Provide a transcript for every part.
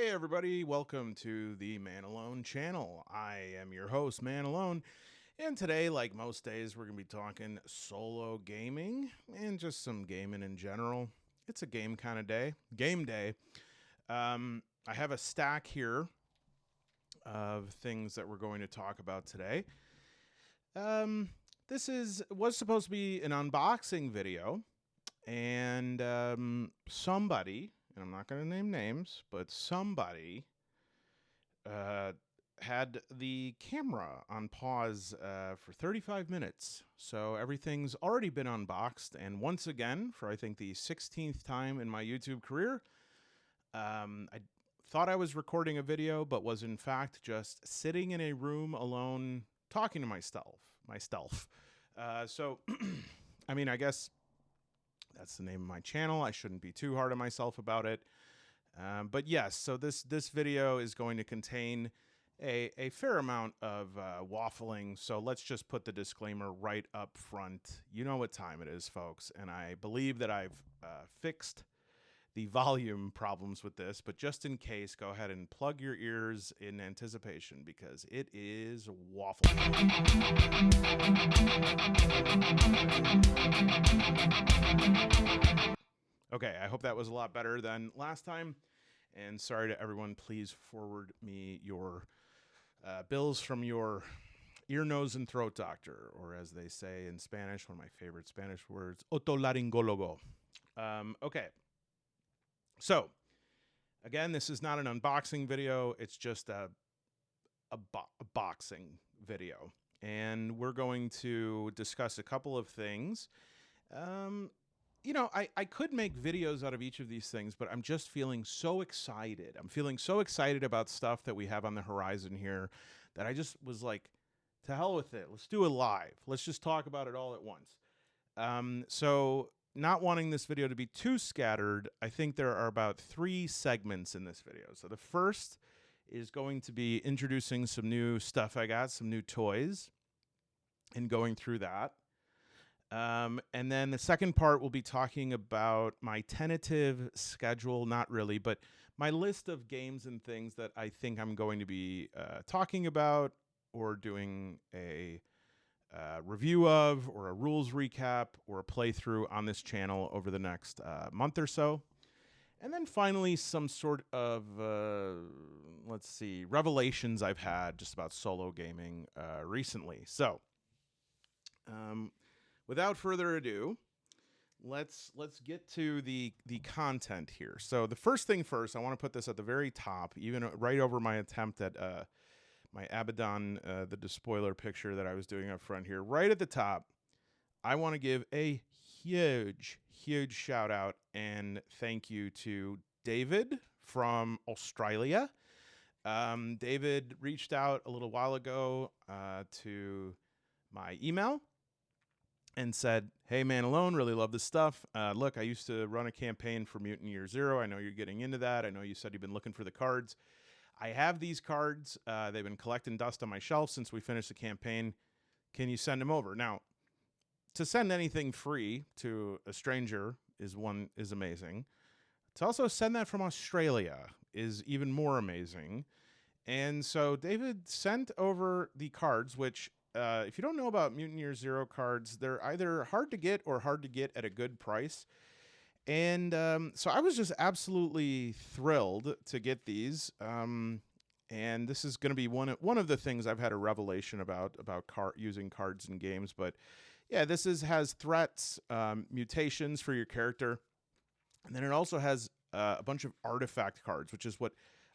Hey everybody, welcome to the Man Alone channel. I am your host, Man Alone, and today, like most days, we're going to be talking solo gaming and just some gaming in general. It's a game kind of day, game day. I have a stack here of things that we're going to talk about today. This was supposed to be an unboxing video, and somebody, and I'm not going to name names, but somebody had the camera on pause for 35 minutes. So everything's already been unboxed. And once again, for I think the 16th time in my YouTube career, I thought I was recording a video, but was in fact just sitting in a room alone talking to myself. So, I mean, I guess that's the name of my channel. I shouldn't be too hard on myself about it. But yes, so this video is going to contain a fair amount of waffling. So let's just put the disclaimer right up front. You know what time it is, folks. And I believe that I've fixed the volume problems with this. But just in case, go ahead and plug your ears in anticipation because it is waffling. Okay, I hope that was a lot better than last time. And sorry to everyone, please forward me your bills from your ear, nose, and throat doctor, or as they say in Spanish, one of my favorite Spanish words, otolaringologo. Okay, so again, this is not an unboxing video. It's just a boxing video. And we're going to discuss a couple of things. You know, I could make videos out of each of these things, but I'm just feeling so excited. I'm feeling so excited about stuff that we have on the horizon here that I just was like, to hell with it. Let's do it live. Let's just talk about it all at once. So not wanting this video to be too scattered, I think there are about 3 segments in this video. So the first is going to be introducing some new stuff I got, some new toys, and going through that. And then the second part will be talking about my tentative schedule, not really, but my list of games and things that I think I'm going to be talking about or doing a review of or a rules recap or a playthrough on this channel over the next month or so. And then finally, some sort of, let's see, revelations I've had just about solo gaming recently. So, without further ado, let's get to the content here. So the first thing first, I want to put this at the very top, even right over my attempt at my Abaddon, the despoiler picture that I was doing up front here. Right at the top, I want to give a huge shout out and thank you to David from Australia. David reached out a little while ago to my email and said, hey, Man Alone, really love this stuff. Look, I used to run a campaign for Mutant Year Zero. I know you're getting into that. I know you said you've been looking for the cards. I have these cards. They've been collecting dust on my shelf since we finished the campaign. Can you send them over? Now, to send anything free to a stranger is amazing. To also send that from Australia is even more amazing. And so David sent over the cards, which if you don't know about Mutant Year Zero cards, they're either hard to get or hard to get at a good price. And so I was just absolutely thrilled to get these. And this is going to be one of the things I've had a revelation about using cards in games. But yeah, this has threats, mutations for your character. And then it also has a bunch of artifact cards, which is what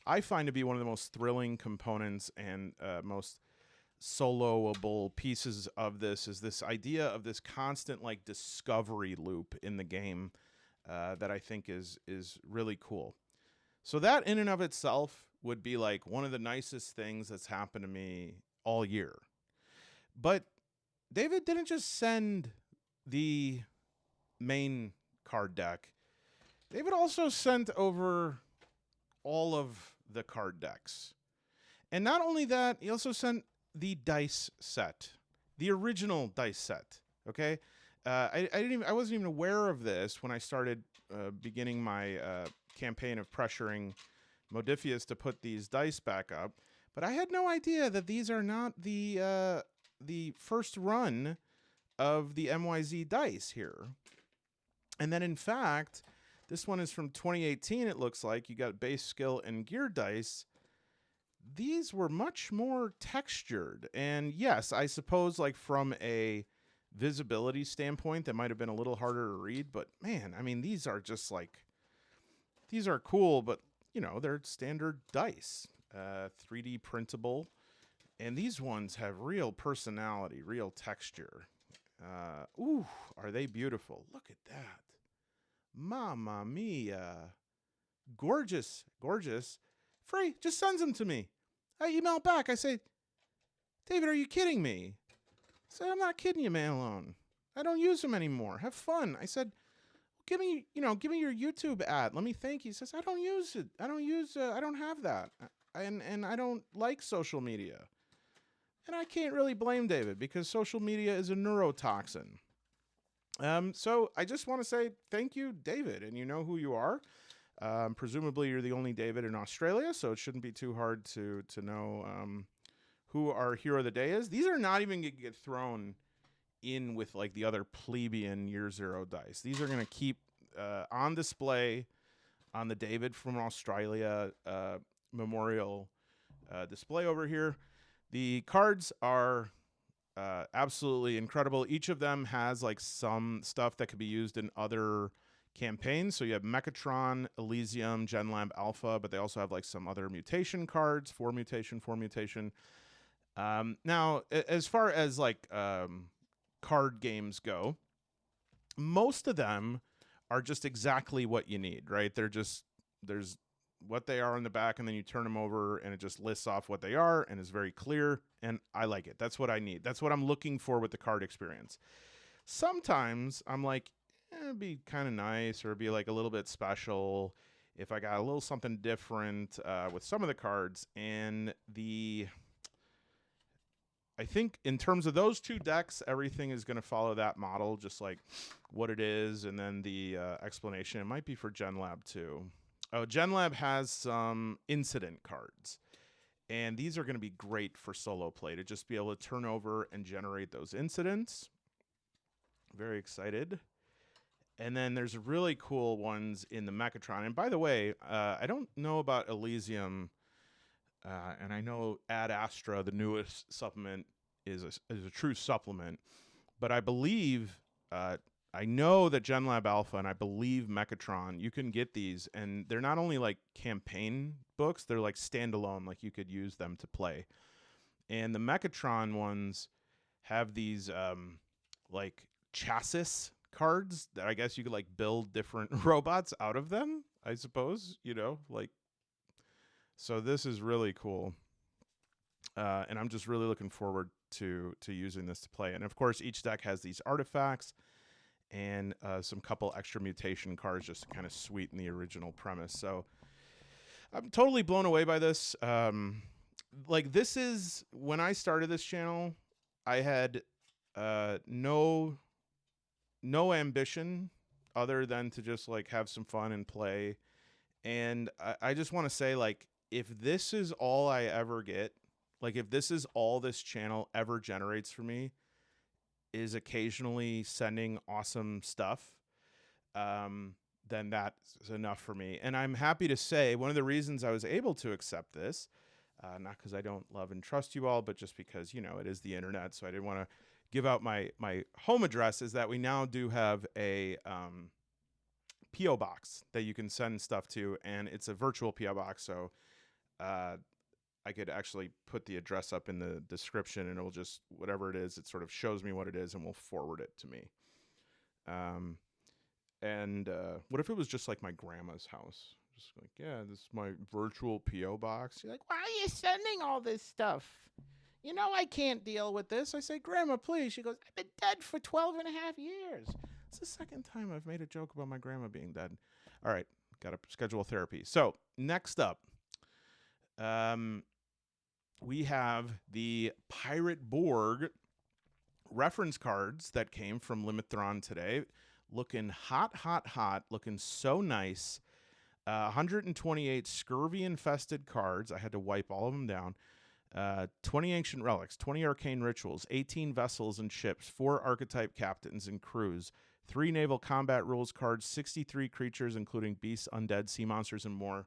I find to be one of the most thrilling components and most soloable pieces of this is this idea of this constant like discovery loop in the game that I think is really cool. So that in and of itself would be like one of the nicest things that's happened to me all year. But David didn't just send the main card deck. David also sent over all of the card decks. And not only that, he also sent the dice set, the original dice set. Okay, I wasn't even aware of this when I started beginning my campaign of pressuring Modifius to put these dice back up. But I had no idea that these are not the first run of the MYZ dice here. And then, in fact, this one is from 2018, it looks like. You got base skill and gear dice. These were much more textured. And yes, I suppose like from a visibility standpoint, that might have been a little harder to read. But man, I mean, these are just like, these are cool, but you know, they're standard dice, 3D printable. And these ones have real personality, real texture. Ooh, are they beautiful? Look at that. Mamma mia. Gorgeous, gorgeous. Free, just sends them to me. I email back. I say, David, are you kidding me? I said, I'm not kidding you, man alone. I don't use them anymore. Have fun. I said, give me your YouTube ad. Let me thank you. He says, I don't use it. I don't have that. And I don't like social media. And I can't really blame David because social media is a neurotoxin. So I just want to say thank you, David, and you know who you are. Presumably you're the only David in Australia, so it shouldn't be too hard to know who our hero of the day is. These are not even going to get thrown in with like the other plebeian Year Zero dice. These are going to keep on display on the David from Australia memorial display over here. The cards are absolutely incredible. Each of them has like some stuff that could be used in other campaigns. So you have Mechatron, Elysium, GenLab Alpha, but they also have like some other mutation cards, 4 mutation. Now, as far as like card games go, most of them are just exactly what you need, right? There's what they are on the back, and then you turn them over and it just lists off what they are and is very clear, and I like it. That's what I need. That's what I'm looking for with the card experience. Sometimes I'm like, it'd be kind of nice or it'd be like a little bit special if I got a little something different with some of the cards. And I think in terms of those two decks, everything is going to follow that model, just like what it is, and then the explanation. It might be for GenLab too. Oh, GenLab has some incident cards, and these are going to be great for solo play to just be able to turn over and generate those incidents. Very excited. And then there's really cool ones in the Mechatron. And by the way, I don't know about Elysium, and I know Ad Astra, the newest supplement, is a true supplement. But I believe, I know that GenLab Alpha and I believe Mechatron, you can get these, and they're not only like campaign books, they're like standalone, like you could use them to play. And the Mechatron ones have these like chassis cards that I guess you could like build different robots out of them, I suppose, you know, like, so this is really cool. And I'm just really looking forward to using this to play. And of course, each deck has these artifacts and some couple extra mutation cards just to kind of sweeten the original premise. So I'm totally blown away by this. Like, this is, when I started this channel, I had no ambition other than to just like have some fun and play. And I just want to say, like, if this is all I ever get, like if this is all this channel ever generates for me, is occasionally sending awesome stuff, then that's enough for me. And I'm happy to say one of the reasons I was able to accept this, not because I don't love and trust you all, but just because, you know, it is the internet. So I didn't want to give out my home address, is that we now do have a P.O. box that you can send stuff to, and it's a virtual P.O. box. So I could actually put the address up in the description, and it will just, whatever it is, it sort of shows me what it is and will forward it to me. And what if it was just like my grandma's house? Just like, yeah, this is my virtual P.O. box. You're like, why are you sending all this stuff? You know, I can't deal with this. I say, Grandma, please. She goes, I've been dead for 12 and a half years. It's the second time I've made a joke about my grandma being dead. All right, got to schedule therapy. So next up, we have the Pirate Borg reference cards that came from Limithron today. Looking hot, looking so nice. 128 scurvy-infested cards. I had to wipe all of them down. 20 ancient relics, 20 arcane rituals, 18 vessels and ships, 4 archetype captains and crews, 3 naval combat rules cards, 63 creatures, including beasts, undead, sea monsters, and more.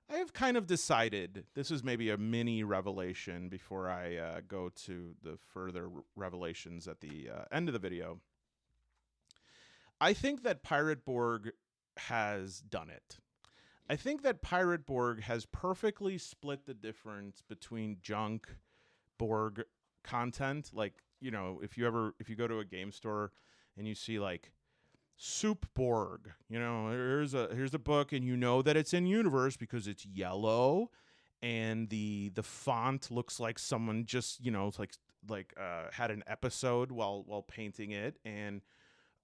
I have kind of decided, this is maybe a mini revelation before I go to the further revelations at the end of the video. I think that Pirate Borg has done it. I think that Pirate Borg has perfectly split the difference between junk Borg content. Like, you know, if you go to a game store and you see like Soup Borg, you know, here's a book, and you know that it's in universe because it's yellow and the font looks like someone just, you know, it's like had an episode while painting it, and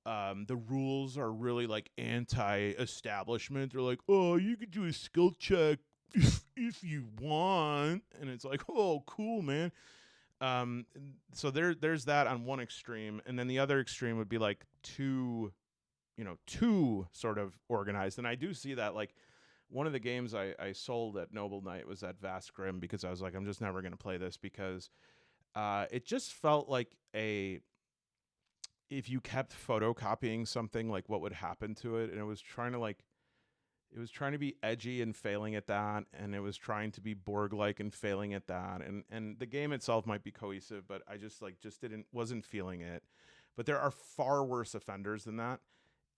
the rules are really like anti-establishment. They're like, oh, you could do a skill check if you want, and it's like, oh, cool, man. So there's that on one extreme, and then the other extreme would be like too sort of organized. And I do see that. Like, one of the games I sold at Noble Knight was that Vast Grim, because I was like, I'm just never going to play this, because it just felt like if you kept photocopying something, like what would happen to it. And it was trying to be edgy and failing at that, and it was trying to be Borg-like and failing at that. And the game itself might be cohesive, but I just wasn't feeling it. But there are far worse offenders than that.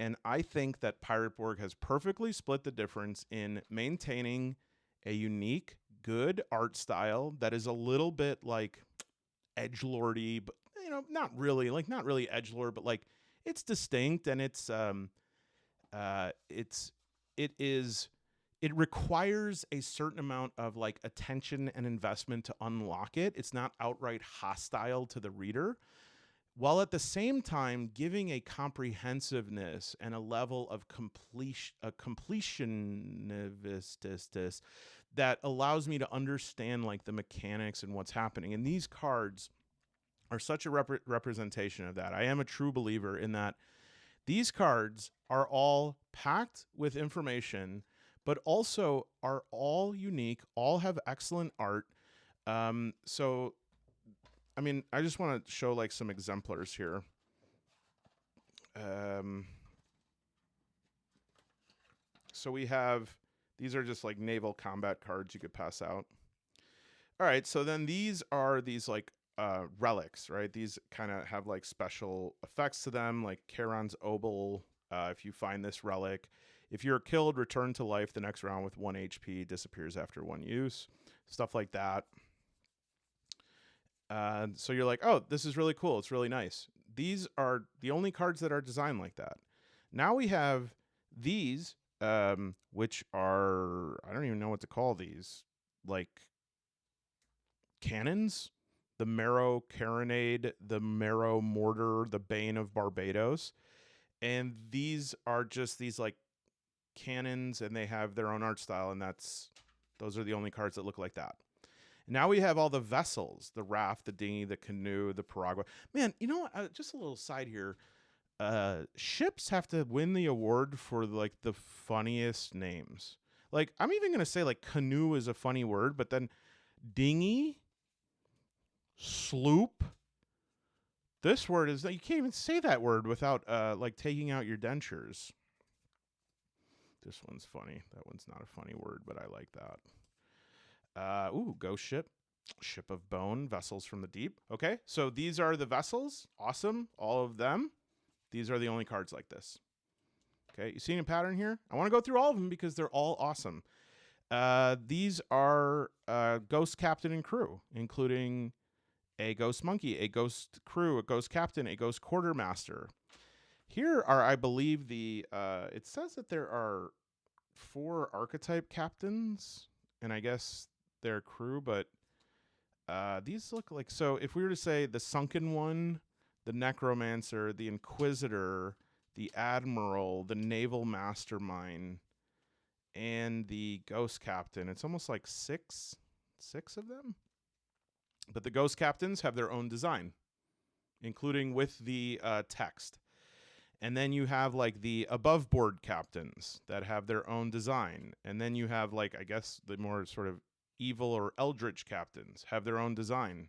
And I think that Pirate Borg has perfectly split the difference in maintaining a unique, good art style that is a little bit like edgelordy, but, you know, not really edgelord, but like it's distinct, and it requires a certain amount of like attention and investment to unlock it. It's not outright hostile to the reader, while at the same time giving a comprehensiveness and a level of completionist that allows me to understand like the mechanics and what's happening. And these cards are such a representation of that. I am a true believer in that these cards are all packed with information, but also are all unique, all have excellent art. So I mean, I just want to show like some exemplars here. So we have, these are just like naval combat cards you could pass out. All right, so then these are these like relics, right? These kind of have like special effects to them, like Charon's Obol. If you find this relic, if you're killed, return to life the next round with 1 HP, disappears after 1 use, stuff like that. So you're like, oh, this is really cool. It's really nice. These are the only cards that are designed like that. Now we have these, which are, I don't even know what to call these, like cannons, the Marrow Carronade, the Marrow Mortar, the Bane of Barbados. And these are just these like cannons, and they have their own art style, and those are the only cards that look like that. Now we have all the vessels, the raft, the dinghy, the canoe, the piragua. Man, you know what? Just a little side here. Ships have to win the award for like the funniest names. Like, I'm even going to say like canoe is a funny word, but then dinghy, sloop. This word is, you can't even say that word without like taking out your dentures. This one's funny. That one's not a funny word, but I like that. Ghost ship, ship of bone, vessels from the deep. Okay, so these are the vessels. Awesome, all of them. These are the only cards like this. Okay, you seeing a pattern here? I want to go through all of them because they're all awesome. These are ghost captain and crew, including a ghost monkey, a ghost crew, a ghost captain, a ghost quartermaster. Here are, I believe, it says that there are 4 archetype captains, and I guess their crew, but these look like, so if we were to say the Sunken One, the Necromancer, the Inquisitor, the Admiral, the Naval Mastermind, and the Ghost Captain, it's almost like six of them. But the Ghost Captains have their own design, including with the text. And then you have like the above board captains that have their own design. And then you have like, I guess the more sort of evil or eldritch captains have their own design.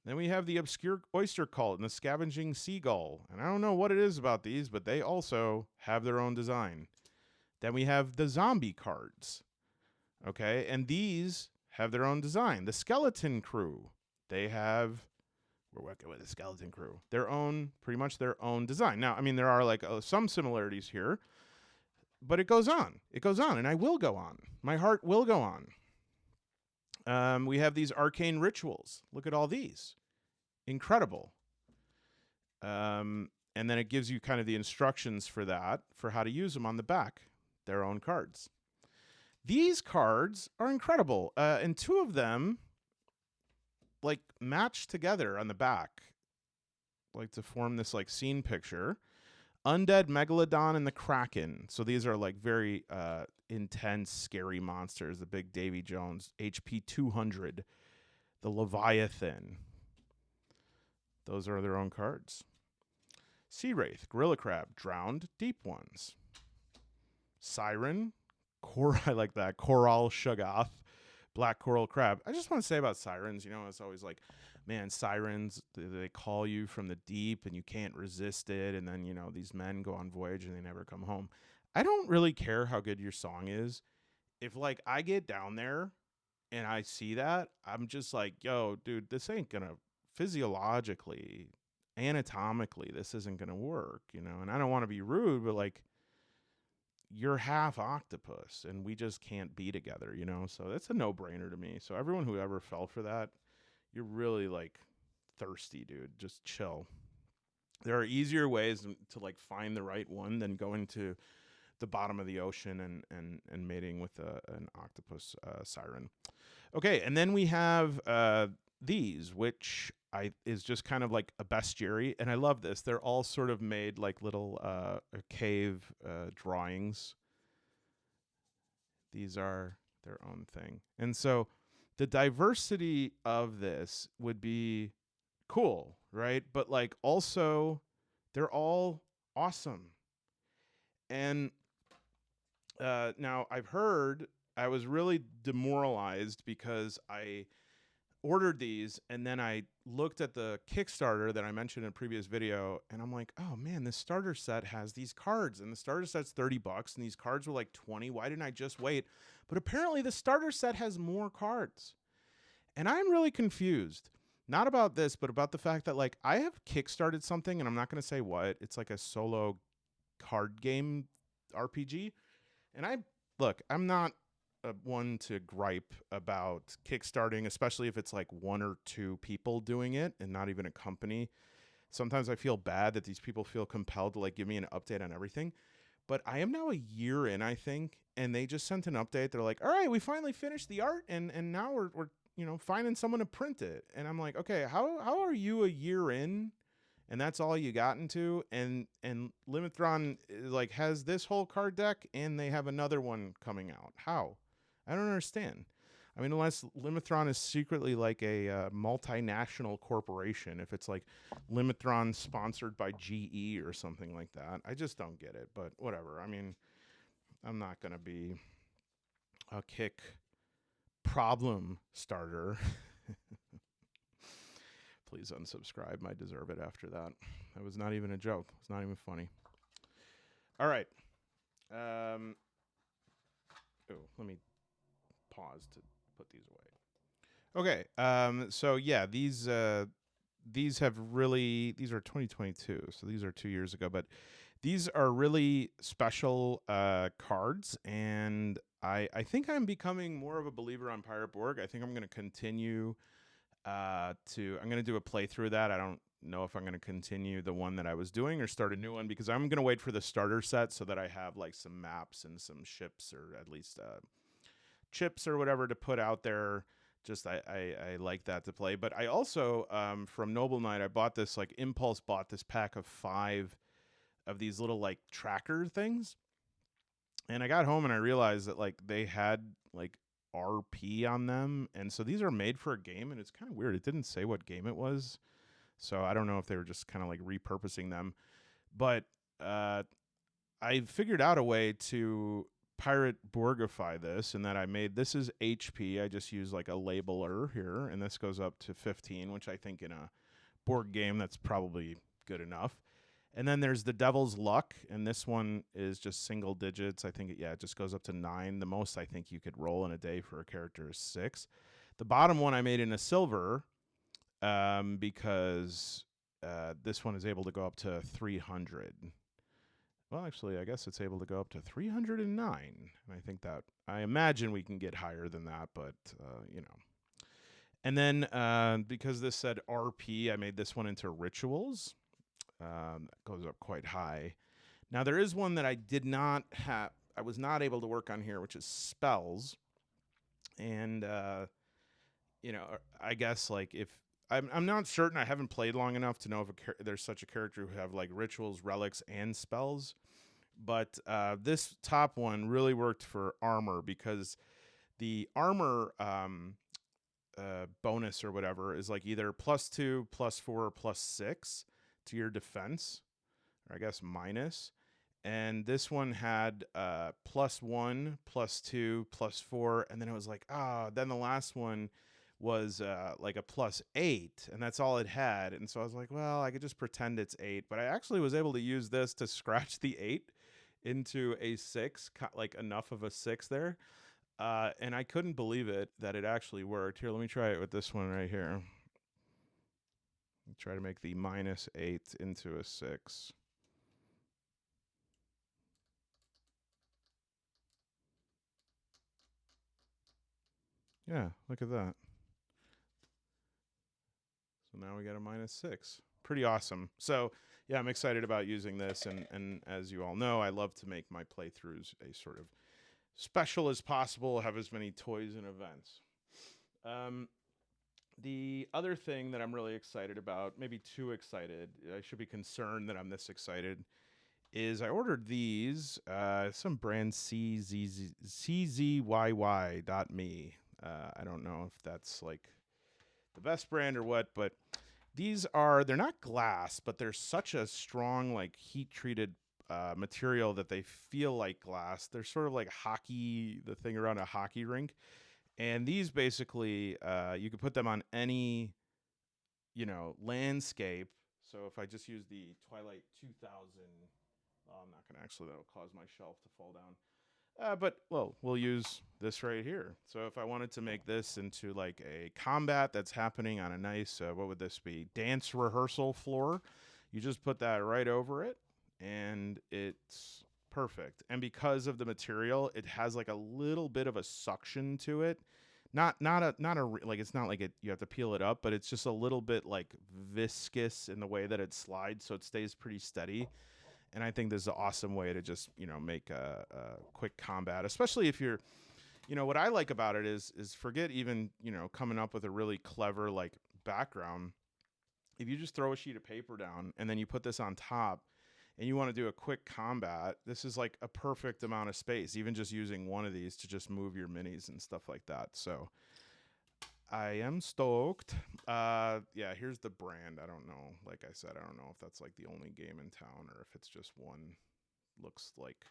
Then we have the obscure oyster cult and the scavenging seagull. And I don't know what it is about these, but they also have their own design. Then we have the zombie cards. Okay, and these have their own design. The skeleton crew, we're working with the skeleton crew. Pretty much their own design. Now, I mean, there are like some similarities here, but it goes on. It goes on, and I will go on. My heart will go on. We have these arcane rituals. Look at all these. Incredible. And then it gives you kind of the instructions for how to use them on the back, their own cards. These cards are incredible. And two of them like match together on the back, like to form this like scene picture. Undead Megalodon and the Kraken. So these are like very intense, scary monsters. The big Davy Jones, HP 200. The Leviathan. Those are their own cards. Sea Wraith, Gorilla Crab, Drowned, Deep Ones. Siren, I like that. Coral Shoggoth, Black Coral Crab. I just want to say about sirens, it's always like, man, sirens, they call you from the deep and you can't resist it. And then, these men go on voyage and they never come home. I don't really care how good your song is. If like I get down there and I see that, I'm just like, yo, dude, this ain't gonna physiologically, anatomically, this isn't gonna work, and I don't want to be rude, but like, you're half octopus and we just can't be together, so it's a no-brainer to me. So everyone who ever fell for that, you're really like thirsty, dude. Just chill. There are easier ways to like find the right one than going to the bottom of the ocean and mating with an octopus siren. Okay, and then we have these, which is just kind of like a bestiary, and I love this. They're all sort of made like little cave drawings. These are their own thing. And so the diversity of this would be cool, right? But like also they're all awesome. And now I was really demoralized because I ordered these and then I looked at the Kickstarter that I mentioned in a previous video, and I'm like, oh man, this starter set has these cards, and the starter set's $30 and these cards were like 20. Why didn't I just wait? But apparently the starter set has more cards. And I'm really confused. Not about this, but about the fact that like I have kickstarted something, and I'm not going to say what. It's like a solo card game RPG. And I'm not one to gripe about kickstarting, especially if it's like one or two people doing it and not even a company. Sometimes I feel bad that these people feel compelled to like give me an update on everything. But I am now a year in, I think, and they just sent an update. They're like, all right, we finally finished the art, and now we're finding someone to print it. And I'm like, okay, how are you a year in and that's all you got into? And Limithron like has this whole card deck and they have another one coming out. How? I don't understand. I mean, unless Limithron is secretly like a multinational corporation, if it's like Limithron sponsored by GE or something like that. I just don't get it, but whatever. I mean, I'm not going to be a kick problem starter. Please unsubscribe. I deserve it after that. That was not even a joke. It's not even funny. All right. Let me pause to put these away. Okay. So yeah, these are 2022. So these are 2 years ago, but these are really special cards, and I think I'm becoming more of a believer on Pirate Borg. I think I'm going to continue I'm going to do a playthrough of that. I don't know if I'm going to continue the one that I was doing or start a new one, because I'm going to wait for the starter set so that I have like some maps and some ships, or at least chips or whatever to put out there. Just I like that to play. But I also from Noble Knight, I bought this like Impulse bought this pack of 5 of these little like tracker things, and I got home and I realized that like they had like RP on them, and so these are made for a game, and it's kind of weird. It didn't say what game it was, so I don't know if they were just kind of like repurposing them. But I figured out a way to pirate Borgify this, and that I made this is HP. I just use like a labeler here, and this goes up to 15, which I think in a board game that's probably good enough. And then there's the Devil's Luck, and this one is just single digits. I think it just goes up to 9. The most I think you could roll in a day for a character is 6. The bottom one I made in a silver because this one is able to go up to 300. Well, actually, I guess it's able to go up to 309. And I imagine we can get higher than that, but, you know. And then because this said RP, I made this one into Rituals. That goes up quite high. Now, there is one that I was not able to work on here, which is Spells. And, you know, I guess, like, if I'm not certain, I haven't played long enough to know if there's such a character who have, like, Rituals, Relics, and Spells. But this top one really worked for armor, because the armor bonus or whatever is like either +2, +4, +6 to your defense, or I guess minus. And this one had +1, +2, +4, and then it was like, then the last one was like a +8, and that's all it had. And so I was like, well, I could just pretend it's 8, but I actually was able to use this to scratch the 8 into a 6, like enough of a 6 there. And I couldn't believe it that it actually worked. Here, let me try it with this one right here. Try to make the -8 into a 6. Yeah, look at that. So now we got a -6. Pretty awesome. So yeah, I'm excited about using this. And as you all know, I love to make my playthroughs a sort of special as possible, have as many toys and events. The other thing that I'm really excited about, maybe too excited, I should be concerned that I'm this excited, is I ordered these, some brand CZYY.me. I don't know if that's like the best brand or what, but they're not glass, but they're such a strong, like, heat-treated material that they feel like glass. They're sort of like the thing around a hockey rink. And these basically, you could put them on any, you know, landscape. So if I just use the Twilight 2000, I'm not going to actually, that'll cause my shelf to fall down. But, well, we'll use this right here. So if I wanted to make this into like a combat that's happening on a nice, what would this be? Dance rehearsal floor. You just put that right over it, and it's perfect. And because of the material, it has like a little bit of a suction to it. Like, it's not like you have to peel it up, but it's just a little bit like viscous in the way that it slides, so it stays pretty steady. And I think this is an awesome way to just, you know, make a quick combat, especially if you're, you know, what I like about it is forget even, you know, coming up with a really clever, like, background. If you just throw a sheet of paper down and then you put this on top and you want to do a quick combat, this is like a perfect amount of space, even just using one of these to just move your minis and stuff like that. So I am stoked. Yeah, here's the brand. I don't know. Like I said, I don't know if that's like the only game in town or if it's just one. Looks like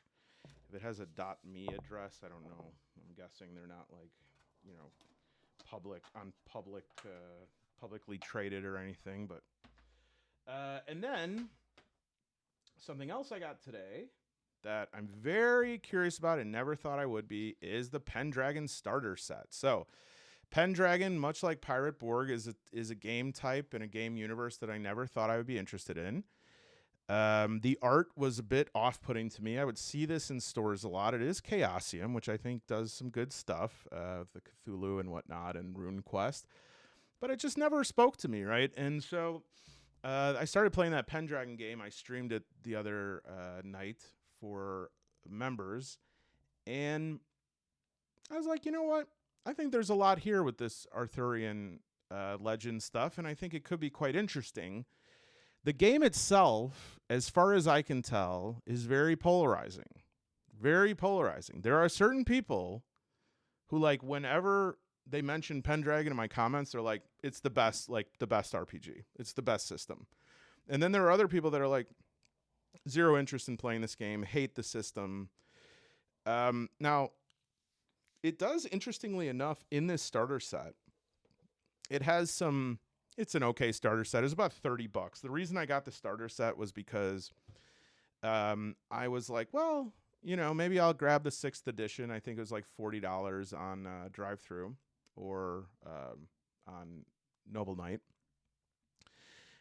if it has a .me address, I don't know. I'm guessing they're not like, you know, publicly traded or anything. But and then something else I got today that I'm very curious about and never thought I would be is the Pendragon Starter Set. So Pendragon, much like Pirate Borg, is a game type and a game universe that I never thought I would be interested in. The art was a bit off-putting to me. I would see this in stores a lot. It is Chaosium, which I think does some good stuff, the Cthulhu and whatnot, and RuneQuest. But it just never spoke to me, right? And so I started playing that Pendragon game. I streamed it the other night for members. And I was like, you know what? I think there's a lot here with this Arthurian legend stuff, and I think it could be quite interesting. The game itself, as far as I can tell, is very polarizing. Very polarizing. There are certain people who, like, whenever they mention Pendragon in my comments, they're like, it's the best RPG. It's the best system. And then there are other people that are like, Zero interest in playing this game. Hate the system. Now, it does, interestingly enough, in this starter set, it has some. It's an okay starter set. It's about $30. The reason I got the starter set was because I was like, well, maybe I'll grab the 6th edition. I think it was like $40 on drive-thru or on Noble Knight.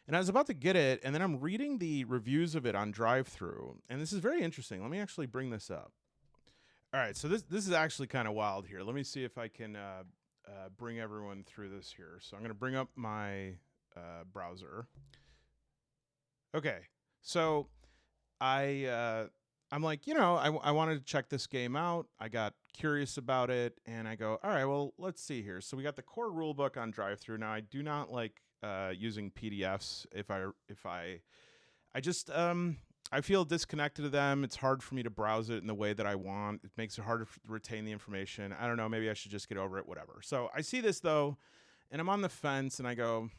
And I was about to get it, and then I'm reading the reviews of it on drive-thru, and this is very interesting. Let me actually bring this up. All right, so this is actually kind of wild here. Let me see if I can bring everyone through this here. So I'm going to bring up my browser. Okay, so I'm like, I wanted to check this game out. I got curious about it, and I go, all right, well, let's see here. So we got the core rulebook on drive-thru. Now, I do not like using PDFs. I feel disconnected to them. It's hard for me to browse it in the way that I want. It makes it harder to retain the information. I don't know. Maybe I should just get over it, whatever. So I see this, though, and I'm on the fence, and I go,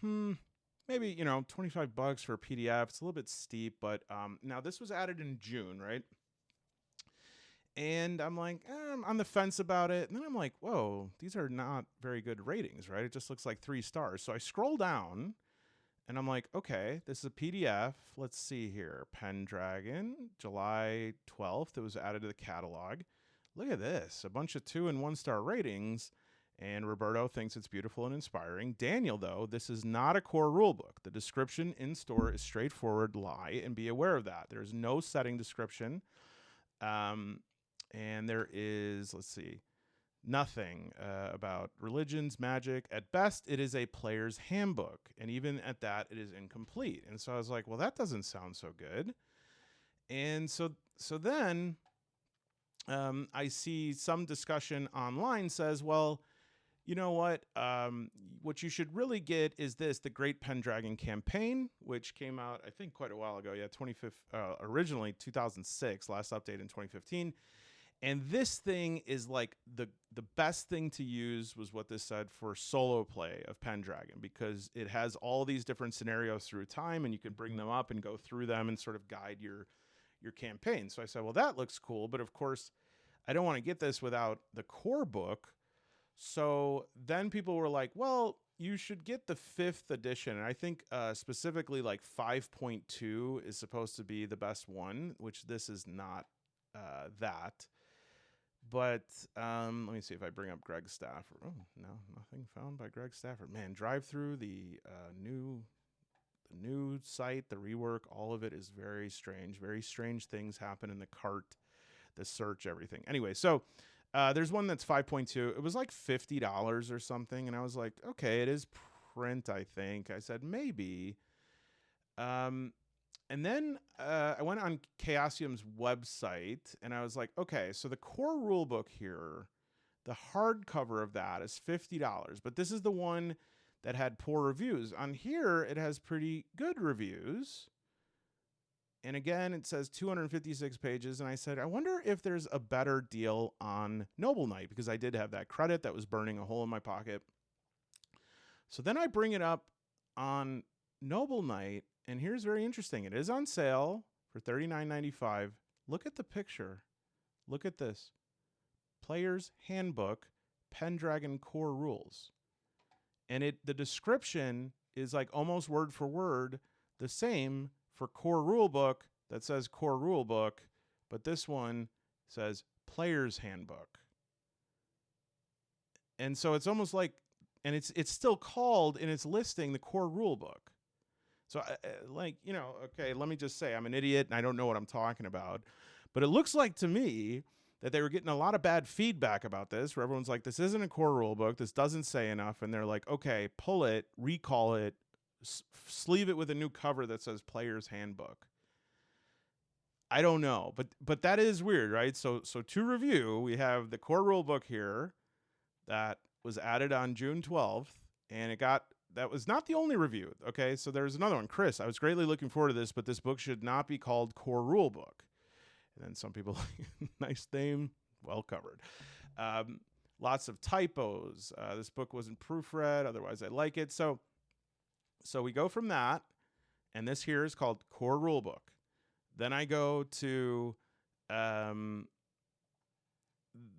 maybe, $25 for a PDF. It's a little bit steep, but now this was added in June, right? And I'm like, I'm on the fence about it. And then I'm like, whoa, these are not very good ratings, right? It just looks like 3 stars. So I scroll down, and I'm like, okay, this is a PDF. Let's see here. Pendragon, July 12th. It was added to the catalog. Look at this. A bunch of 2- and 1-star ratings. And Roberto thinks it's beautiful and inspiring. Daniel, though, this is not a core rulebook. The description in store is straightforward lie, and be aware of that. There's no setting description. And there is, let's see, nothing about religions, magic. At best, it is a player's handbook. And even at that, it is incomplete. And so I was like, well, that doesn't sound so good. And so then I see some discussion online says, well, you know what? What you should really get is the Great Pendragon Campaign, which came out, I think, quite a while ago. Yeah, originally 2006, last update in 2015. And this thing is like the best thing to use, was what this said, for solo play of Pendragon, because it has all these different scenarios through time, and you can bring them up and go through them and sort of guide your campaign. So I said, well, that looks cool, but of course, I don't want to get this without the core book. So then people were like, well, you should get the 5th edition. And I think specifically like 5.2 is supposed to be the best one, which this is not that. But let me see if I bring up Greg Stafford. Oh, no, nothing found by Greg Stafford. Man, drive-thru, the new site, the rework, all of it is very strange. Very strange things happen in the cart, the search, everything. Anyway, so there's one that's 5.2. It was like $50 or something, and I was like, okay, it is print, I think. I said, maybe. And then I went on Chaosium's website, and I was like, okay, so the core rulebook here, the hardcover of that is $50, but this is the one that had poor reviews. On here, it has pretty good reviews. And again, it says 256 pages, and I said, I wonder if there's a better deal on Noble Knight, because I did have that credit that was burning a hole in my pocket. So then I bring it up on Noble Knight, and here's very interesting. It is on sale for $39.95. Look at the picture. Look at this. Player's Handbook, Pendragon Core Rules. And the description is like almost word for word the same for Core Rulebook that says Core Rulebook, but this one says Player's Handbook. And so it's almost like, and it's still called in its listing the Core Rulebook. So, okay, let me just say, I'm an idiot and I don't know what I'm talking about. But it looks like to me that they were getting a lot of bad feedback about this, where everyone's like, this isn't a core rulebook. This doesn't say enough. And they're like, okay, pull it, recall it, sleeve it with a new cover that says Player's Handbook. I don't know, but that is weird, right? So to review, we have the core rulebook here that was added on June 12th, and that was not the only review. Okay, so there's another one. Chris, I was greatly looking forward to this, but this book should not be called Core Rulebook. And then some people, nice name, well covered. Lots of typos. This book wasn't proofread, otherwise I like it. So we go from that, and this here is called Core Rulebook. Then I go to the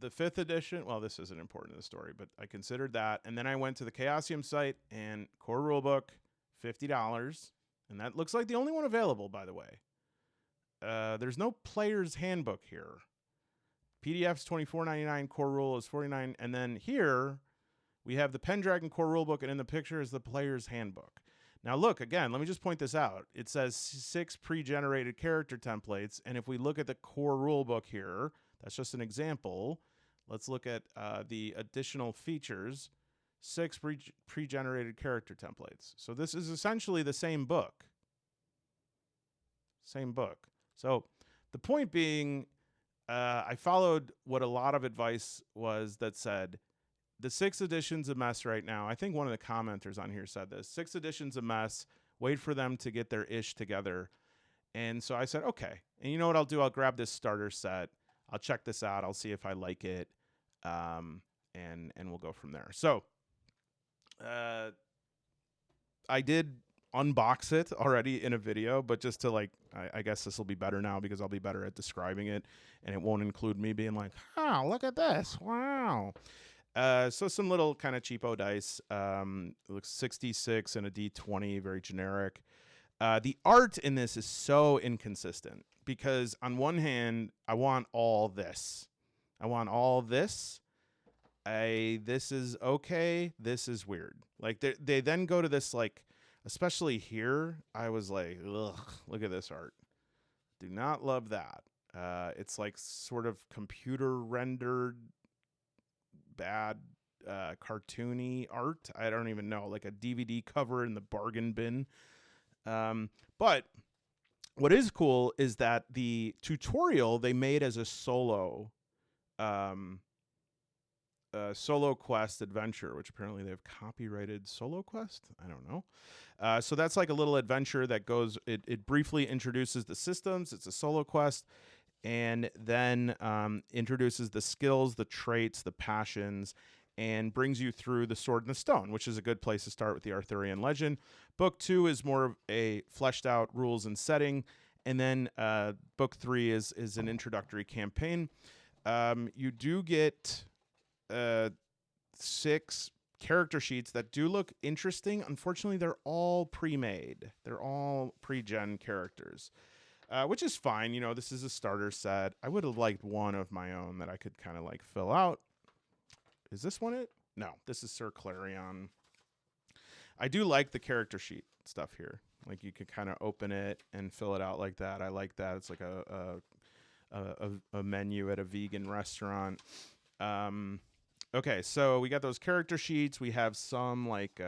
5th edition. Well, this isn't important to the story, but I considered that. And then I went to the Chaosium site and core rulebook, $50. And that looks like the only one available, by the way. There's no player's handbook here. PDF's $24.99, core rule is $49. And then here we have the Pendragon core rulebook, and in the picture is the player's handbook. Now look, again, let me just point this out. It says 6 pre-generated character templates, and if we look at the core rulebook here, that's just an example. Let's look at the additional features. 6 pre-generated character templates. So this is essentially the same book. Same book. So the point being, I followed what a lot of advice was that said, the 6th edition's a mess right now. I think one of the commenters on here said this. 6th edition's a mess. Wait for them to get their ish together. And so I said, okay. And you know what I'll do? I'll grab this starter set. I'll check this out. I'll see if I like it. And we'll go from there. So I did unbox it already in a video, but just to like, I guess this will be better now because I'll be better at describing it, and it won't include me being like, oh, look at this. Wow. So some little kind of cheapo dice. It looks 66 and a D20, very generic. The art in this is so inconsistent because on one hand, I want all this. I want all this. This is okay. This is weird. Like they then go to this, like, especially here, I was like, ugh, look at this art. Do not love that. It's like sort of computer rendered bad cartoony art. I don't even know, like a DVD cover in the bargain bin. But what is cool is that the tutorial they made as a solo quest adventure, which apparently they have copyrighted Solo Quest. I don't know. So that's like a little adventure that goes, it briefly introduces the systems. It's a solo quest, and then introduces the skills, the traits, the passions, and brings you through the Sword and the Stone, which is a good place to start with the Arthurian legend. Book 2 is more of a fleshed out rules and setting, and then book 3 is an introductory campaign. You do get 6 character sheets that do look interesting. Unfortunately, they're all pre-made. They're all pre-gen characters, which is fine. You know, this is a starter set. I would have liked one of my own that I could kind of like fill out. Is this one it? No, this is Sir Clarion. I do like the character sheet stuff here. Like you could kind of open it and fill it out like that. I like that. It's like a menu at a vegan restaurant. Okay, so we got those character sheets. We have some like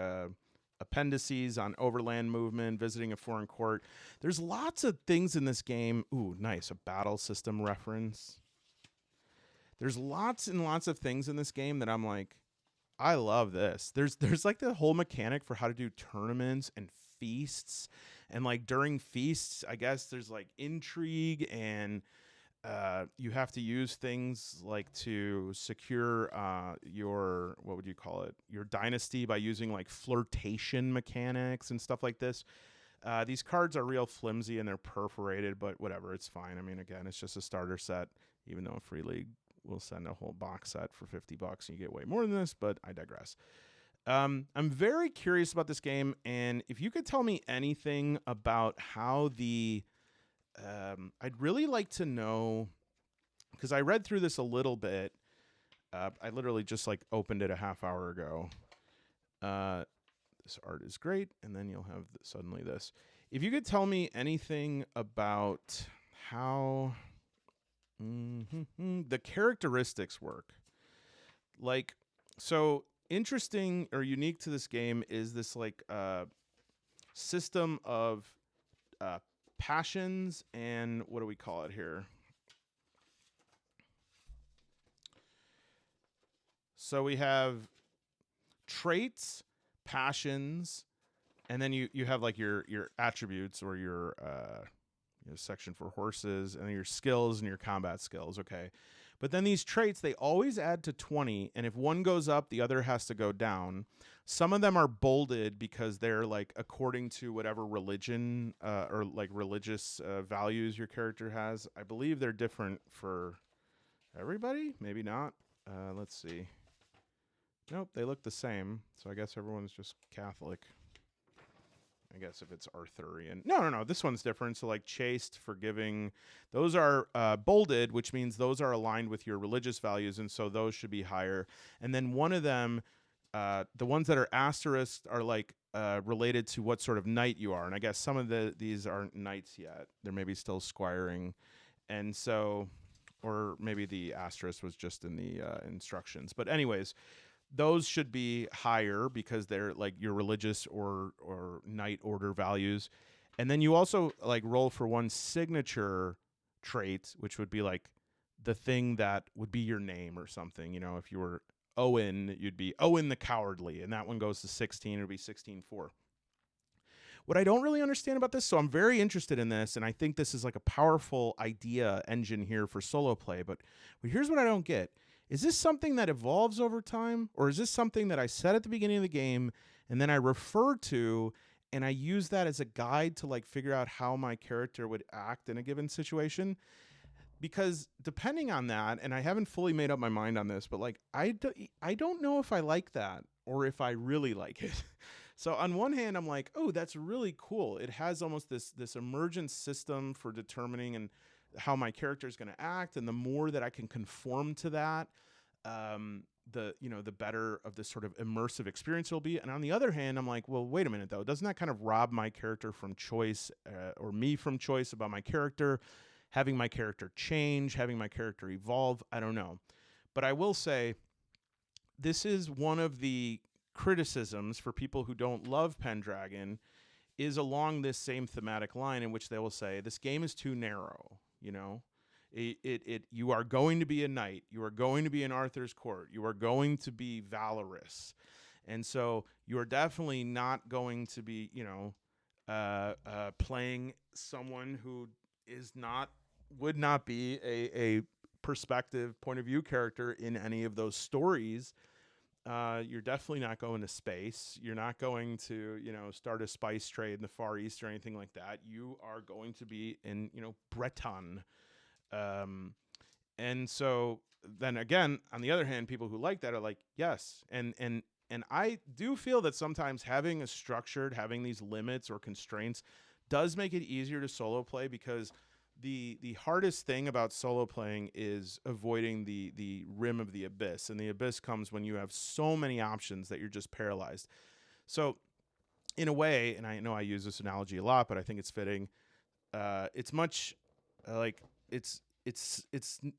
appendices on overland movement, visiting a foreign court. There's lots of things in this game. Ooh, nice. A battle system reference. There's lots and lots of things in this game that I'm like, I love this. There's like the whole mechanic for how to do tournaments and feasts. And like during feasts, I guess there's like intrigue, and you have to use things like to secure your, what would you call it? Your dynasty by using like flirtation mechanics and stuff like this. These cards are real flimsy and they're perforated, but whatever, it's fine. I mean, again, it's just a starter set, even though a Free League will send a whole box set for $50 and you get way more than this, but I digress. I'm very curious about this game, and if you could tell me anything about how the I'd really like to know, because I read through this a little bit. I literally just like opened it a half hour ago. This art is great, and then you'll have suddenly this. If you could tell me anything about how the characteristics work, like, so interesting or unique to this game is this like system of passions and what do we call it here? So we have traits, passions, and then you have like your attributes or your section for horses, and then your skills and your combat skills. Okay. But then these traits, they always add to 20, and if one goes up, the other has to go down. Some of them are bolded because they're like according to whatever religion or like religious values your character has. I believe they're different for everybody. Maybe not. Let's see. Nope, they look the same. So I guess everyone's just Catholic. I guess if it's Arthurian. No. This one's different. So like chaste, forgiving, those are bolded, which means those are aligned with your religious values, and so those should be higher. And then one of them, the ones that are asterisked are like related to what sort of knight you are. And I guess some of these aren't knights yet. They're maybe still squiring. And so, or maybe the asterisk was just in the instructions. But anyways, those should be higher because they're like your religious or knight order values. And then you also like roll for one signature trait, which would be like the thing that would be your name or something. You know, if you were Owen, you'd be Owen the Cowardly, and that one goes to 16. It would be 16-4. What I don't really understand about this, so I'm very interested in this, and I think this is like a powerful idea engine here for solo play, but here's what I don't get. Is this something that evolves over time, or is this something that I set at the beginning of the game and then I refer to and I use that as a guide to like figure out how my character would act in a given situation? Because depending on that, and I haven't fully made up my mind on this, but like I don't know if I like that or if I really like it. So on one hand, I'm like, oh, that's really cool. It has almost this emergent system for determining and how my character is going to act, and the more that I can conform to that, the better of this sort of immersive experience will be. And on the other hand, I'm like, well, wait a minute though, doesn't that kind of rob my character from choice, or me from choice about my character, having my character change, having my character evolve? I don't know, but I will say this is one of the criticisms for people who don't love Pendragon, is along this same thematic line in which they will say this game is too narrow. You know, you are going to be a knight. You are going to be in Arthur's court. You are going to be valorous. And so you are definitely not going to be, playing someone who would not be a perspective point of view character in any of those stories. You're definitely not going to space. You're not going to, start a spice trade in the Far East or anything like that. You are going to be in, Breton. And so then again, on the other hand, people who like that are like, yes. And I do feel that sometimes having these limits or constraints does make it easier to solo play, because the hardest thing about solo playing is avoiding the rim of the abyss. And the abyss comes when you have so many options that you're just paralyzed. So in a way, and I know I use this analogy a lot, but I think it's fitting. It's much like it's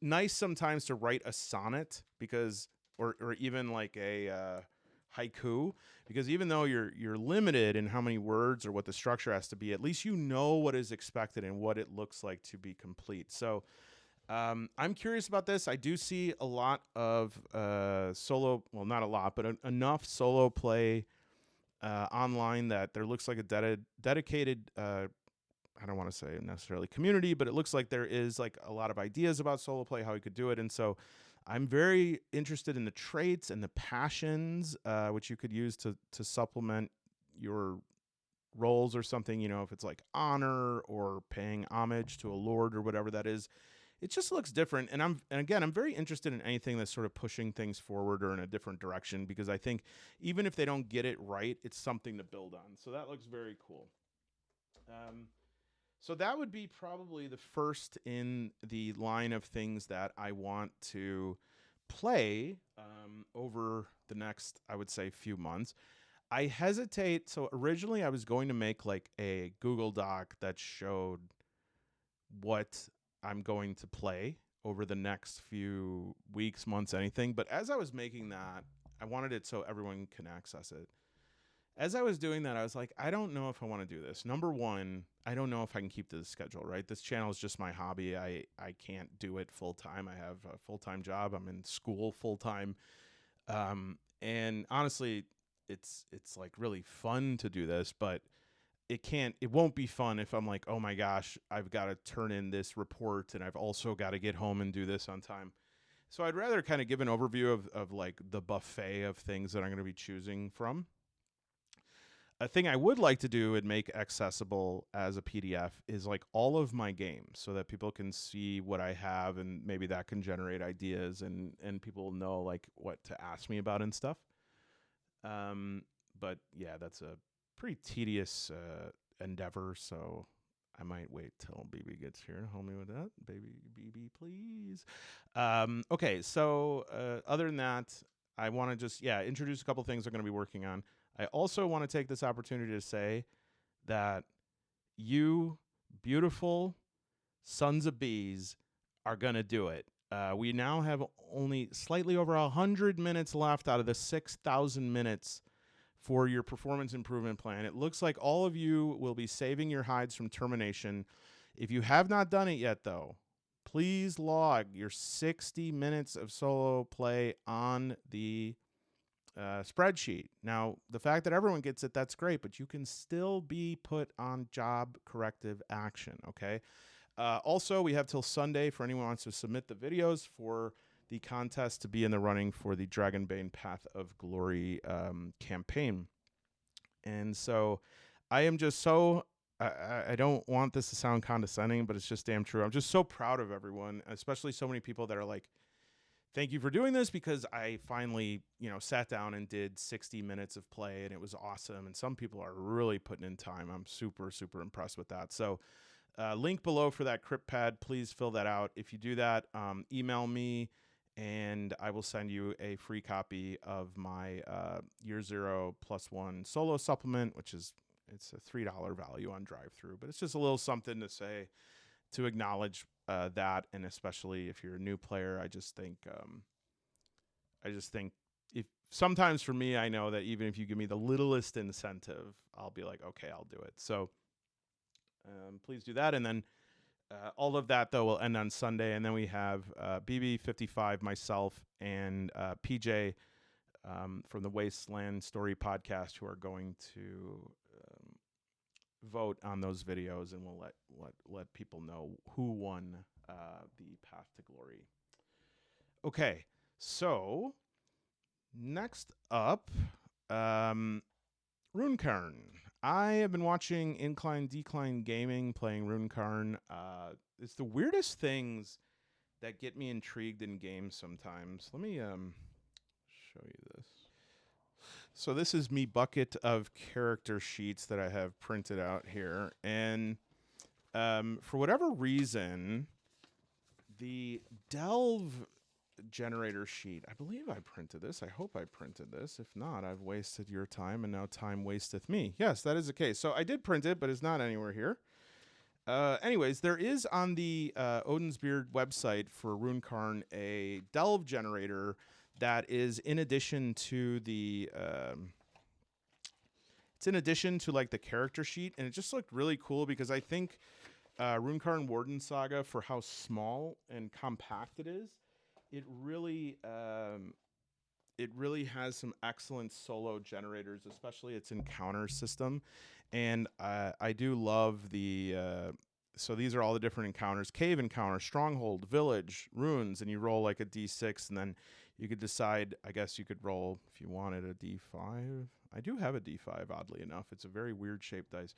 nice sometimes to write a sonnet, because or even like a haiku, because even though you're limited in how many words or what the structure has to be, at least you know what is expected and what it looks like to be complete. So I'm curious about this. I do see a lot of solo, well, not a lot, but enough solo play online that there looks like a dedicated I don't want to say necessarily community, but it looks like there is like a lot of ideas about solo play, how you could do it. And so I'm very interested in the traits and the passions, which you could use to supplement your roles or something, if it's like honor or paying homage to a lord or whatever that is. It just looks different. And again, I'm very interested in anything that's sort of pushing things forward or in a different direction, because I think even if they don't get it right, it's something to build on. So that looks very cool. So that would be probably the first in the line of things that I want to play over the next, I would say, few months. I hesitate. So originally I was going to make like a Google Doc that showed what I'm going to play over the next few weeks, months, anything. But as I was making that, I wanted it so everyone can access it. As I was doing that, I was like, I don't know if I want to do this. Number one, I don't know if I can keep to the schedule, right? This channel is just my hobby. I can't do it full time. I have a full-time job. I'm in school full time. And honestly, it's like really fun to do this, but it won't be fun if I'm like, oh my gosh, I've got to turn in this report and I've also got to get home and do this on time. So I'd rather kind of give an overview of like the buffet of things that I'm going to be choosing from. A thing I would like to do and make accessible as a PDF is like all of my games so that people can see what I have, and maybe that can generate ideas, and people know like what to ask me about and stuff. But yeah, that's a pretty tedious endeavor, so I might wait till BB gets here to help me with that. Baby BB, please. Okay, so other than that, I want to just introduce a couple things I'm going to be working on. I also want to take this opportunity to say that you beautiful sons of bees are going to do it. We now have only slightly over 100 minutes left out of the 6,000 minutes for your performance improvement plan. It looks like all of you will be saving your hides from termination. If you have not done it yet, though, please log your 60 minutes of solo play on the spreadsheet. Now, the fact that everyone gets it, that's great, but you can still be put on job corrective action, okay? Also, we have till Sunday for anyone who wants to submit the videos for the contest to be in the running for the Dragonbane Path of Glory campaign. And so I am just so, I don't want this to sound condescending, but it's just damn true. I'm just so proud of everyone, especially so many people that are like, thank you for doing this, because I finally, sat down and did 60 minutes of play, and it was awesome. And some people are really putting in time. I'm super, super impressed with that. So link below for that crypt pad. Please fill that out. If you do that, email me, and I will send you a free copy of my Year Zero +1 solo supplement, which is, it's a $3 value on drive-through, but it's just a little something to say, to acknowledge that. And especially if you're a new player, I just think if sometimes for me, I know that even if you give me the littlest incentive, I'll be like, okay, I'll do it. So please do that. And then all of that, though, will end on Sunday. And then we have BB55, myself, and PJ from the Wasteland Story podcast, who are going to vote on those videos, and we'll let people know who won the Path to Glory. Okay, so next up, Runecairn. I have been watching Incline Decline Gaming playing Runecairn. It's the weirdest things that get me intrigued in games sometimes. Let me show you this. So this is me bucket of character sheets that I have printed out here. And for whatever reason, the Delve generator sheet, I believe I printed this. I hope I printed this. If not, I've wasted your time, and now time wasteth me. Yes, that is the case. So I did print it, but it's not anywhere here. Anyways, there is on the Odin's Beard website for Runecairn a Delve generator that is in addition to the it's in addition to like the character sheet, and it just looked really cool because I think Runecairn Wardensaga, for how small and compact it is, it really has some excellent solo generators, especially its encounter system. And I do love the so these are all the different encounters: cave encounter, stronghold, village, runes, and you roll like a d6, and then you could decide, I guess you could roll, if you wanted, a d5. I do have a d5, oddly enough. It's a very weird shaped dice.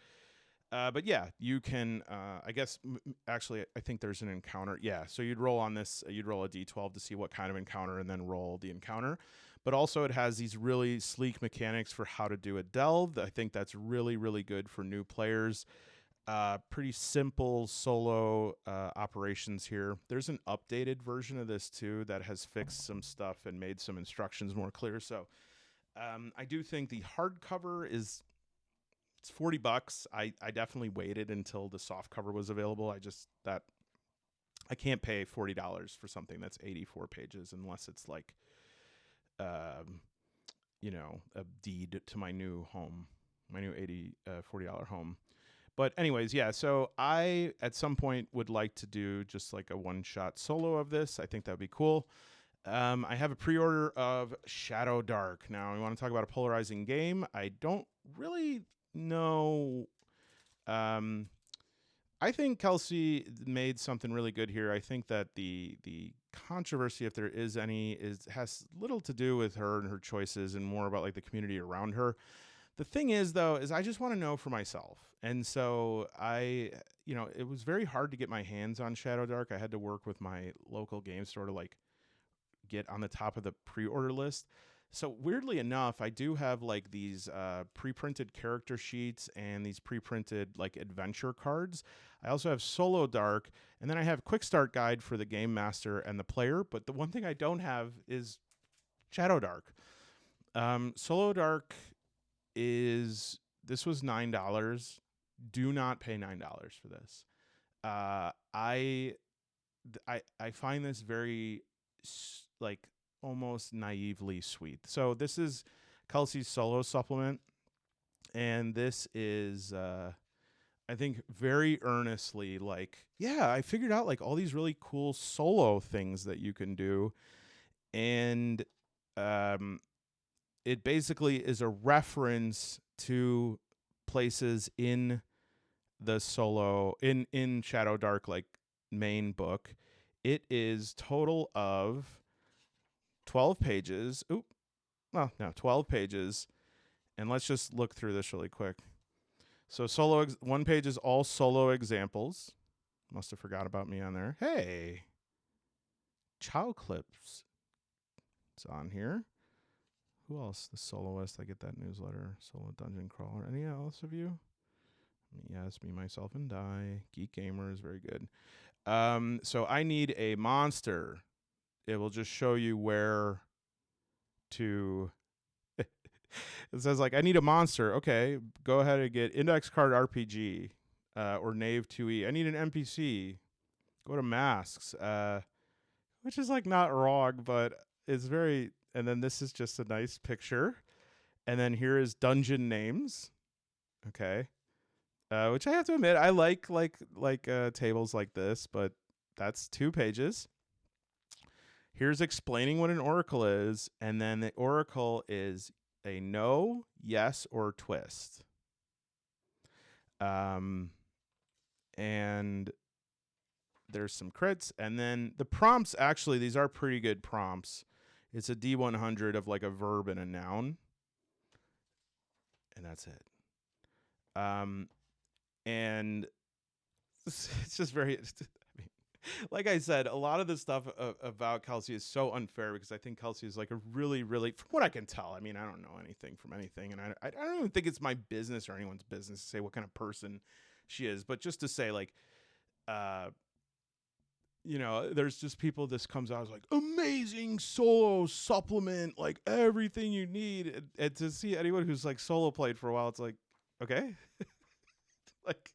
But yeah, you can, I guess, actually, I think there's an encounter. Yeah, so you'd roll on this, you'd roll a d12 to see what kind of encounter, and then roll the encounter. But also it has these really sleek mechanics for how to do a delve. I think that's really, really good for new players. Pretty simple solo operations here. There's an updated version of this too that has fixed some stuff and made some instructions more clear. So I do think the hardcover it's $40. I definitely waited until the soft cover was available. I can't pay $40 for something that's 84 pages unless it's like a deed to my new home, my new $40 home. But anyways, yeah, so I, at some point, would like to do just like a one-shot solo of this. I think that would be cool. I have a pre-order of Shadowdark. Now, we want to talk about a polarizing game. I don't really know. I think Kelsey made something really good here. I think that the controversy, if there is any, has little to do with her and her choices and more about like the community around her. The thing is, though, is I just want to know for myself. And so it was very hard to get my hands on Shadowdark. I had to work with my local game store to like get on the top of the pre-order list. So weirdly enough, I do have like these pre-printed character sheets and these pre-printed like adventure cards. I also have SoloDark, and then I have quick start guide for the game master and the player. But the one thing I don't have is Shadowdark. SoloDark this was $9. Do not pay $9 for this. I find this very like almost naively sweet. So this is Kelsey's solo supplement, and this is I think very earnestly like, yeah, I figured out like all these really cool solo things that you can do, and it basically is a reference to places in the solo in Shadowdark like main book. It is total of 12 pages. 12 pages. And let's just look through this really quick. So one page is all solo examples. Must have forgot about me on there. Hey, Chow Clips. It's on here. Who else? The Soloist. I get that newsletter. Solo Dungeon Crawler. Any else of you? Yes, me, myself, and I. Geek Gamer is very good. So I need a monster. It will just show you where to. It says like, I need a monster. Okay, go ahead and get Index Card RPG or Knave 2E. I need an NPC. Go to Masks, which is like not wrong, but it's very. And then this is just a nice picture. And then here is dungeon names. Okay. Which I have to admit, I like tables like this, but that's 2 pages. Here's explaining what an oracle is, and then the oracle is a no, yes, or twist. And there's some crits, and then the prompts, actually, these are pretty good prompts. It's a D100 of like a verb and a noun. And that's it. And it's just very, like I said, a lot of the stuff about Kelsey is so unfair because I think Kelsey is like a really, really, from what I can tell, I mean, I don't know anything from anything. And I don't even think it's my business or anyone's business to say what kind of person she is. But just to say like, there's just people, this comes out as like amazing solo supplement, like everything you need. And to see anyone who's like solo played for a while, it's like, okay. Like,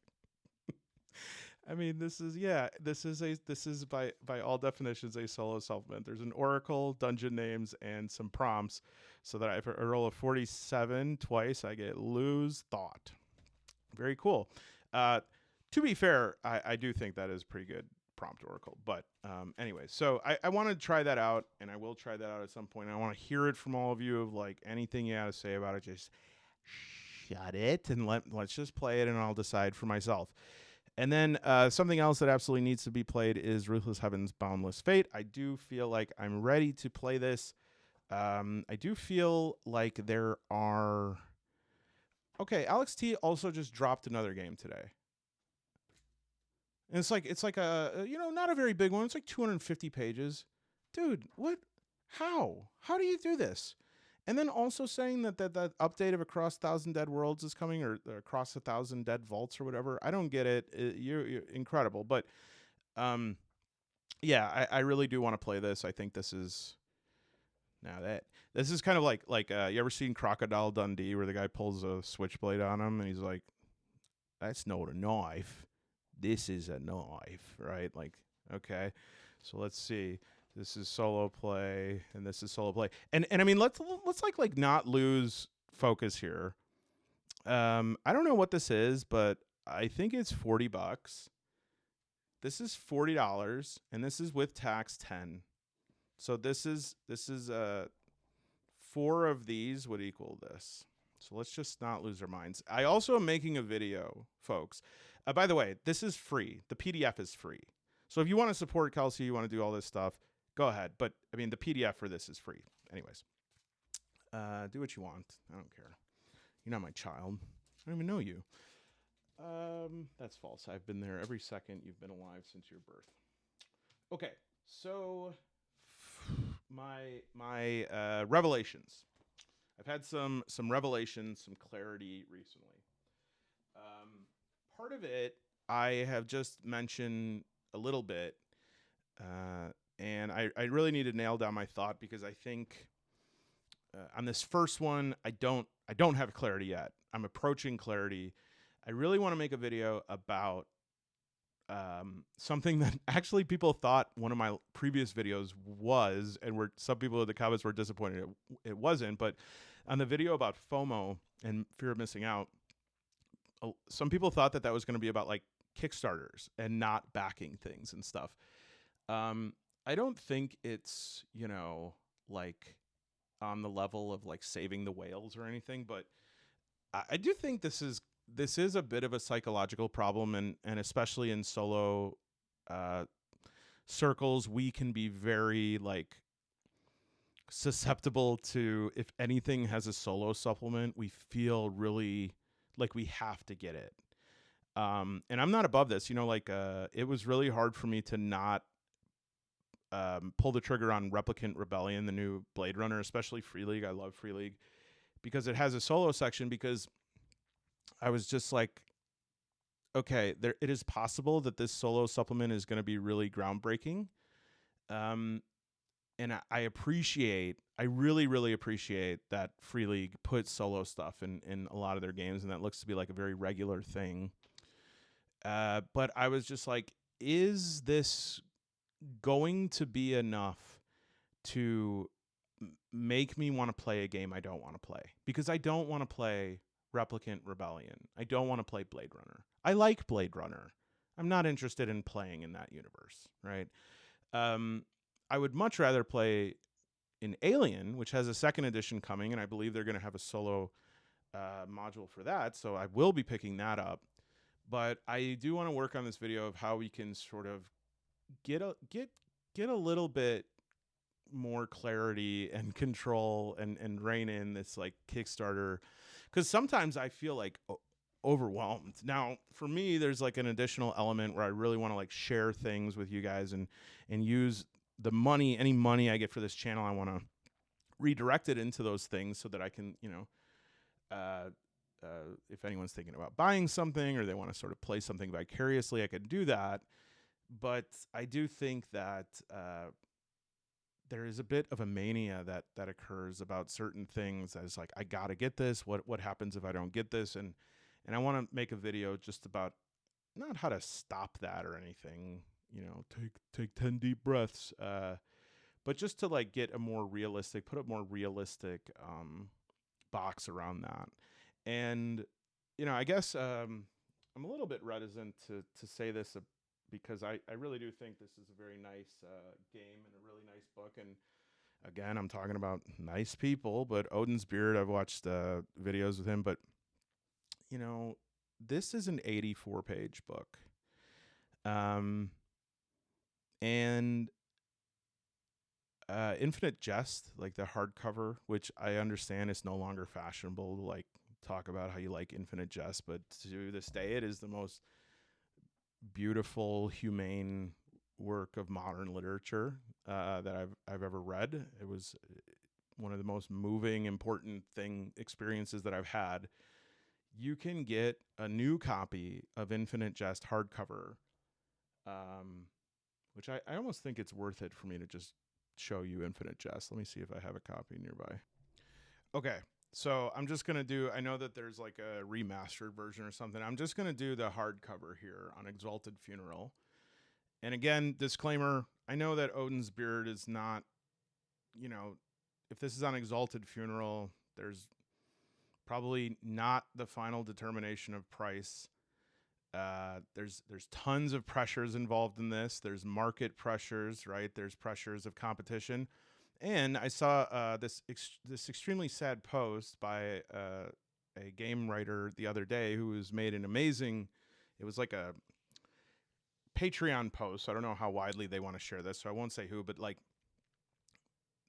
I mean, this is by all definitions a solo supplement. There's an oracle, dungeon names, and some prompts, so that if I roll a 47 twice, I get lose thought. Very cool. To be fair, I do think that is pretty good prompt oracle. But anyway, so I want to try that out, and I will try that out at some point. I want to hear it from all of you of like anything you have to say about it. Just shut it and let's just play it, and I'll decide for myself. And then something else that absolutely needs to be played is Ruthless Heaven's Boundless Fate. I do feel like I'm ready to play this. I do feel like there are... Okay, Alex T also just dropped another game today. And it's like a, not a very big one. It's like 250 pages. Dude, what? How? How do you do this? And then also saying that update of Across 1,000 Dead Worlds is coming, or Across 1,000 Dead Vaults or whatever. I don't get it. You're incredible. But, yeah, I really do want to play this. I think this is... This is kind of like you ever seen Crocodile Dundee, where the guy pulls a switchblade on him and he's like, that's not a knife. This is a knife, right? Like, okay. So let's see. This is solo play, and this is solo play. And I mean, let's like not lose focus here. I don't know what this is, but I think it's $40. This is $40, and this is with tax 10. So this is 4 of these would equal this. So let's just not lose our minds. I also am making a video, folks. By the way, this is free. The PDF is free. So if you want to support Kelsey, you want to do all this stuff, go ahead. But I mean, the PDF for this is free. Anyways, do what you want. I don't care. You're not my child. I don't even know you. That's false. I've been there every second you've been alive since your birth. Okay, so my revelations. I've had some revelations, some clarity recently. Part of it I have just mentioned a little bit, and I really need to nail down my thought, because I think on this first one I don't have clarity yet. I'm approaching clarity. I really want to make a video about something that actually people thought one of my previous videos was, and some people in the comments were disappointed it wasn't. But on the video about FOMO and fear of missing out, some people thought that was going to be about like Kickstarters and not backing things and stuff. I don't think it's, like on the level of like saving the whales or anything, but I do think this is a bit of a psychological problem, and especially in solo circles, we can be very like susceptible to, if anything has a solo supplement, we feel really like we have to get it. And I'm not above this, it was really hard for me to not pull the trigger on Replicant Rebellion, the new Blade Runner, especially Free League. I love Free League because it has a solo section, because I was just like, okay, it is possible that this solo supplement is going to be really groundbreaking. And I really, really appreciate that Free League puts solo stuff in a lot of their games, and that looks to be like a very regular thing. But I was just like, is this going to be enough to make me want to play a game I don't want to play? Because I don't want to play Replicant Rebellion. I don't want to play Blade Runner. I like Blade Runner. I'm not interested in playing in that universe, right? I would much rather play in Alien, which has a second edition coming, and I believe they're going to have a solo module for that, so I will be picking that up. But I do want to work on this video of how we can sort of get a little bit more clarity and control and rein in this like Kickstarter, because sometimes I feel like overwhelmed. Now, for me, there's like an additional element where I really want to like share things with you guys and use the money, any money I get for this channel, I want to redirect it into those things so that I can, if anyone's thinking about buying something or they want to sort of play something vicariously, I could do that. But I do think that there is a bit of a mania that occurs about certain things that is like, I gotta get this. What happens if I don't get this? And I want to make a video just about not how to stop that or anything, take 10 deep breaths, but just to like get a more realistic, put a more realistic box around that. And I guess I'm a little bit reticent to say this because I really do think this is a very nice game and a really nice book. And again, I'm talking about nice people, but Odin's Beard, I've watched videos with him, but this is an 84-page book. And Infinite Jest, like the hardcover, which I understand is no longer fashionable to like talk about how you like Infinite Jest, but to this day it is the most beautiful, humane work of modern literature that I've ever read. It was one of the most moving, important experiences that I've had. You can get a new copy of Infinite Jest hardcover, which I almost think it's worth it for me to just show you Infinite Jest. Let me see if I have a copy nearby. Okay, so I'm just going to do, I know that there's like a remastered version or something. I'm just going to do the hardcover here on Exalted Funeral. And again, disclaimer, I know that Odin's Beard is not, if this is on Exalted Funeral, there's probably not the final determination of price. There's tons of pressures involved in this. There's market pressures, right? There's pressures of competition. And I saw this extremely sad post by a game writer the other day who has made an amazing, it was like a Patreon post. I don't know how widely they want to share this, so I won't say who, but like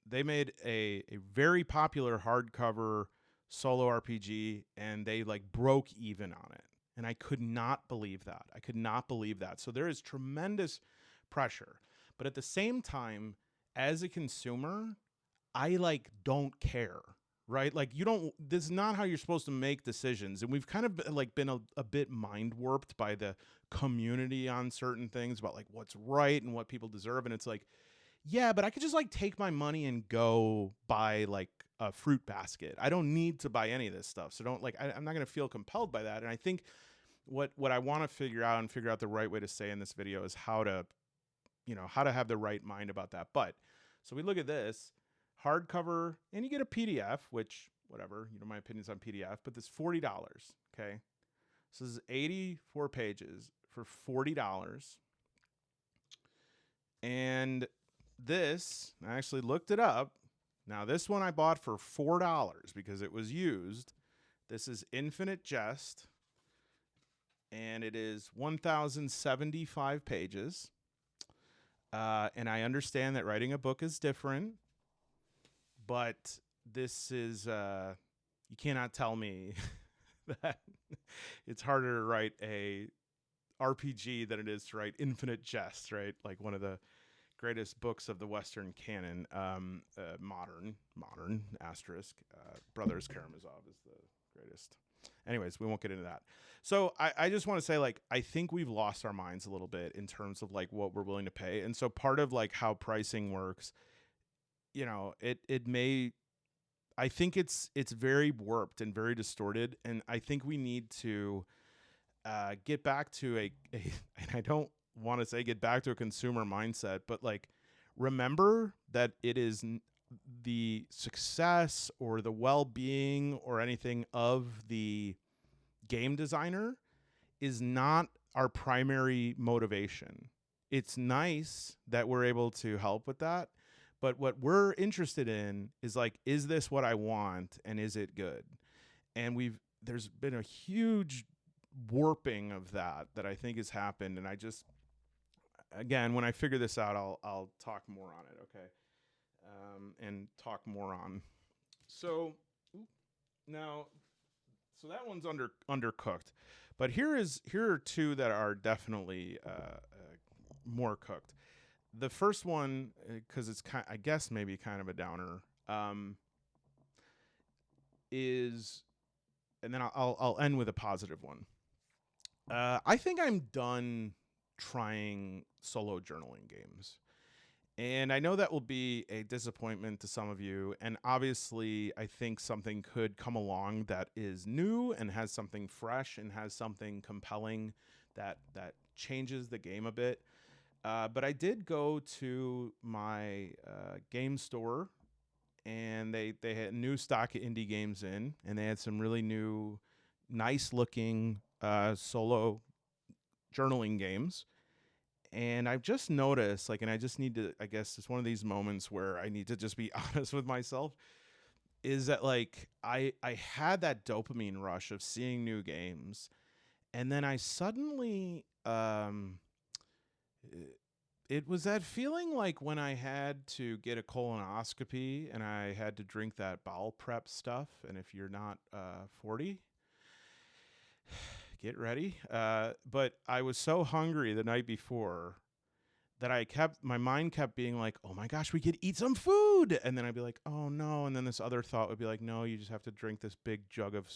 they made a very popular hardcover solo RPG, and they like broke even on it. And I could not believe that. I could not believe that. So there is tremendous pressure. But at the same time, as a consumer, I like don't care, right? Like you don't, this is not how you're supposed to make decisions. And we've kind of like been a bit mind warped by the community on certain things about like what's right and what people deserve. And it's like, yeah, but I could just like take my money and go buy like a fruit basket. I don't need to buy any of this stuff. So don't like, I'm not going to feel compelled by that. And I think what I want to figure out and figure out the right way to say in this video is how to, how to have the right mind about that. But so we look at this hardcover and you get a PDF, which whatever, my opinion's on PDF, but this $40. Okay. So this is 84 pages for $40. And this, I actually looked it up. Now, this one I bought for $4 because it was used. This is Infinite Jest, and it is 1,075 pages. And I understand that writing a book is different, but this is, you cannot tell me that it's harder to write a RPG than it is to write Infinite Jest, right? Like one of the greatest books of the Western canon, modern asterisk. Brothers Karamazov is the greatest. Anyways, we won't get into that. So I just want to say, like, I think we've lost our minds a little bit in terms of like what we're willing to pay. And so part of like how pricing works, it may, I think it's very warped and very distorted. And I think we need to get back to and I don't want to say get back to a consumer mindset, but like remember that it is the success or the well-being or anything of the game designer is not our primary motivation. It's nice that we're able to help with that, but what we're interested in is like, is this what I want and is it good? And there's been a huge warping of that I think has happened, and I just, again, when I figure this out, I'll talk more on it, okay? And talk more on. So now, so that one's undercooked, but here are two that are definitely more cooked. The first one, because it's I guess maybe kind of a downer, is, and then I'll end with a positive one. I think I'm done trying solo journaling games. And I know that will be a disappointment to some of you. And obviously, I think something could come along that is new and has something fresh and has something compelling that changes the game a bit. But I did go to my game store, and they had new stock of indie games in, and they had some really new, nice looking solo journaling games. And I've just noticed, like, and I just need to, I guess it's one of these moments where I need to just be honest with myself, is that like I had that dopamine rush of seeing new games, and then I suddenly it was that feeling like when I had to get a colonoscopy and I had to drink that bowel prep stuff. And if you're not 40, get ready. But I was so hungry the night before that my mind kept being like, oh my gosh, we could eat some food. And then I'd be like, oh no. And then this other thought would be like, no, you just have to drink this big jug of,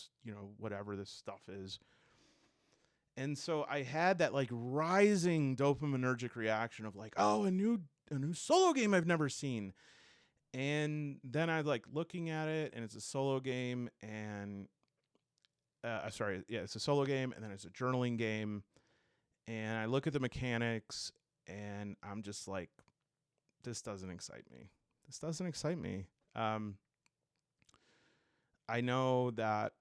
whatever this stuff is. And so I had that like rising dopaminergic reaction of like, oh, a new solo game I've never seen. And then I like looking at it, and it's a solo game, and it's a solo game, and then it's a journaling game. And I look at the mechanics, and I'm just like, this doesn't excite me. This doesn't excite me. I know that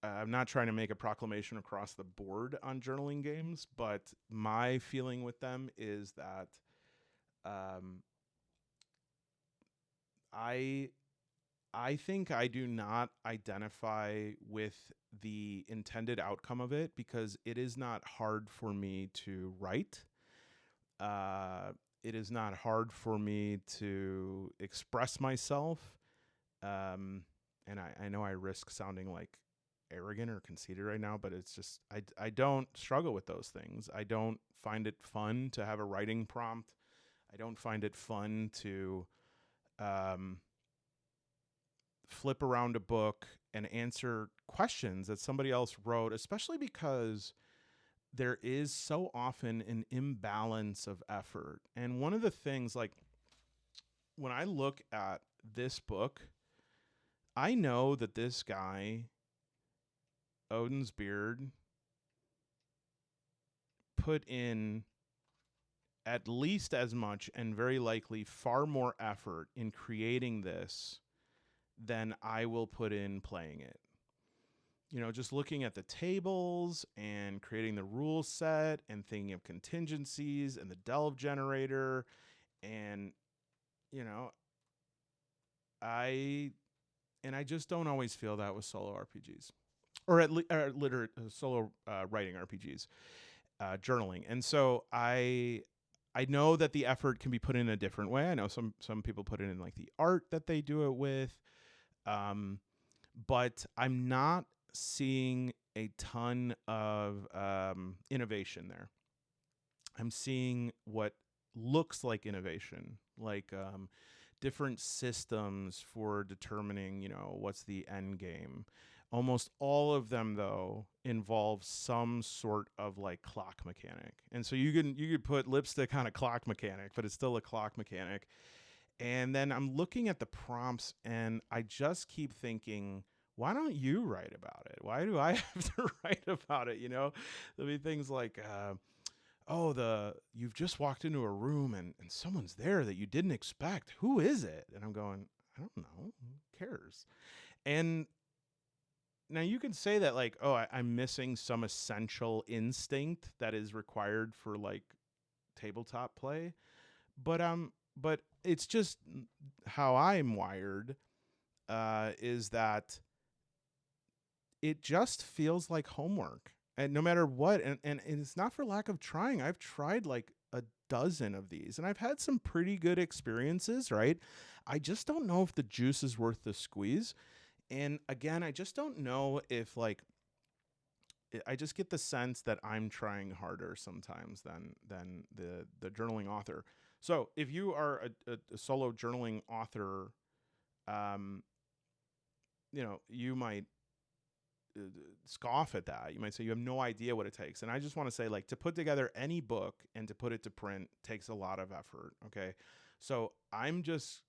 I'm not trying to make a proclamation across the board on journaling games, but my feeling with them is that I think I do not identify with the intended outcome of it because it is not hard for me to write. it is not hard for me to express myself. And I know I risk sounding like arrogant or conceited right now, but it's just I don't struggle with those things. I don't find it fun to have a writing prompt. I don't find it fun to flip around a book and answer questions that somebody else wrote, especially because there is so often an imbalance of effort. And one of the things, like when I look at this book, I know that this guy, Odin's Beard, put in at least as much and very likely far more effort in creating this than I will put in playing it. You know, just looking at the tables and creating the rule set and thinking of contingencies and the delve generator. And, you know, I just don't always feel that with solo RPGs or solo writing RPGs, journaling. And so I know that the effort can be put in a different way. I know some people put it in like the art that they do it with. But I'm not seeing a ton of innovation there. I'm seeing what looks like innovation, like different systems for determining, you know, what's the end game. Almost all of them, though, involve some sort of like clock mechanic. And so you could put lipstick on a clock mechanic, but it's still a clock mechanic. And then I'm looking at the prompts and I just keep thinking, why don't you write about it? Why do I have to write about it? You know, there'll be things like, you've just walked into a room and someone's there that you didn't expect. Who is it? And I'm going, I don't know. Who cares? And now you can say that like, oh, I'm missing some essential instinct that is required for like tabletop play. But it's just how I'm wired, is that it just feels like homework. And no matter what, and it's not for lack of trying. I've tried like a dozen of these, and I've had some pretty good experiences, right? I just don't know if the juice is worth the squeeze. And again, I just don't know if like, I just get the sense that I'm trying harder sometimes than the journaling author. So if you are a solo journaling author, you know, you might scoff at that. You might say you have no idea what it takes. And I just want to say, like, to put together any book and to put it to print takes a lot of effort. Okay. So I'm just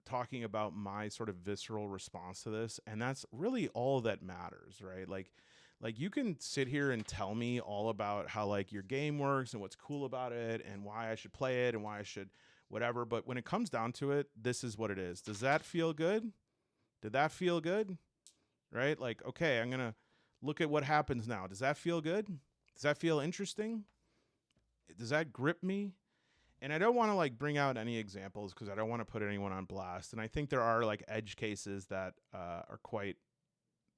talking about my sort of visceral response to this. And that's really all that matters, right? Like you can sit here and tell me all about how like your game works and what's cool about it and why I should play it and why I should whatever. But when it comes down to it, this is what it is. Does that feel good? Did that feel good? Right? Like, okay, I'm going to look at what happens now. Does that feel good? Does that feel interesting? Does that grip me? And I don't want to like bring out any examples because I don't want to put anyone on blast. And I think there are like edge cases that are quite,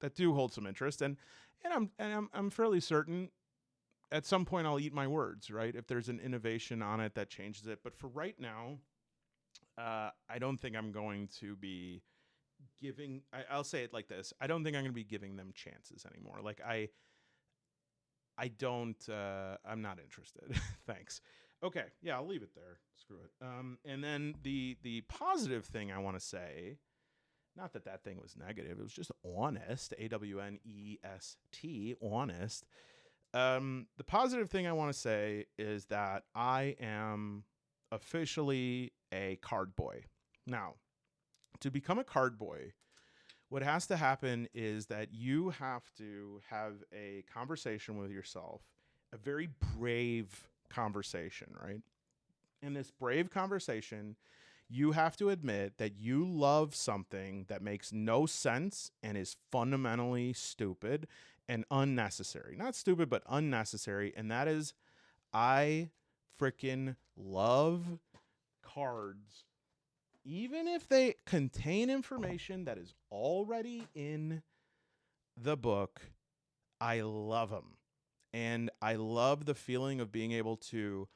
that do hold some interest. And I'm fairly certain at some point I'll eat my words, right? If there's an innovation on it that changes it. But for right now, I don't think I'm going to be giving, I'll say it like this. I don't think I'm going to be giving them chances anymore. Like I'm not interested. Thanks. Okay. Yeah, I'll leave it there. Screw it. And then the positive thing I want to say, not that thing was negative. It was just honest. AWNEST, honest. The positive thing I want to say is that I am officially a card boy. Now, to become a card boy, what has to happen is that you have to have a conversation with yourself, a very brave conversation, right? In this brave conversation, you have to admit that you love something that makes no sense and is fundamentally stupid and unnecessary. Not stupid, but unnecessary. And that is, I freaking love cards, even if they contain information that is already in the book. I love them. And I love the feeling of being able to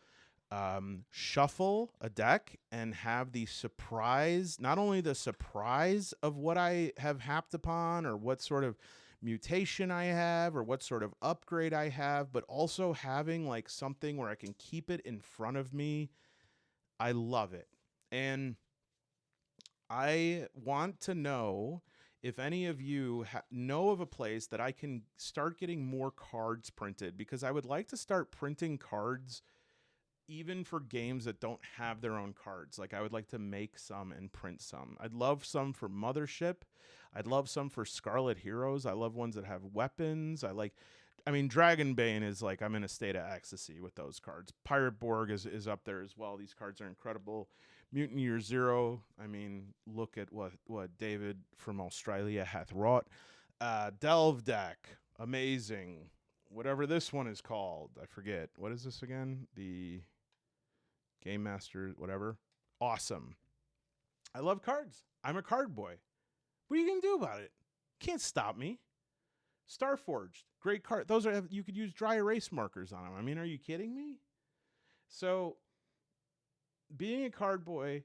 shuffle a deck and have the surprise, not only the surprise of what I have happed upon or what sort of mutation I have or what sort of upgrade I have, but also having like something where I can keep it in front of me. I love it. And I want to know if any of you know of a place that I can start getting more cards printed, because I would like to start printing cards even for games that don't have their own cards. Like, I would like to make some and print some. I'd love some for Mothership. I'd love some for Scarlet Heroes. I love ones that have weapons. I mean, Dragonbane is like, I'm in a state of ecstasy with those cards. Pirate Borg is up there as well. These cards are incredible. Mutant Year Zero. I mean, look at what David from Australia hath wrought. Delve deck. Amazing. Whatever this one is called. I forget. What is this again? The Game Master, whatever. Awesome. I love cards. I'm a card boy. What are you going to do about it? Can't stop me. Starforged, great card. Those are, you could use dry erase markers on them. I mean, are you kidding me? So, being a card boy,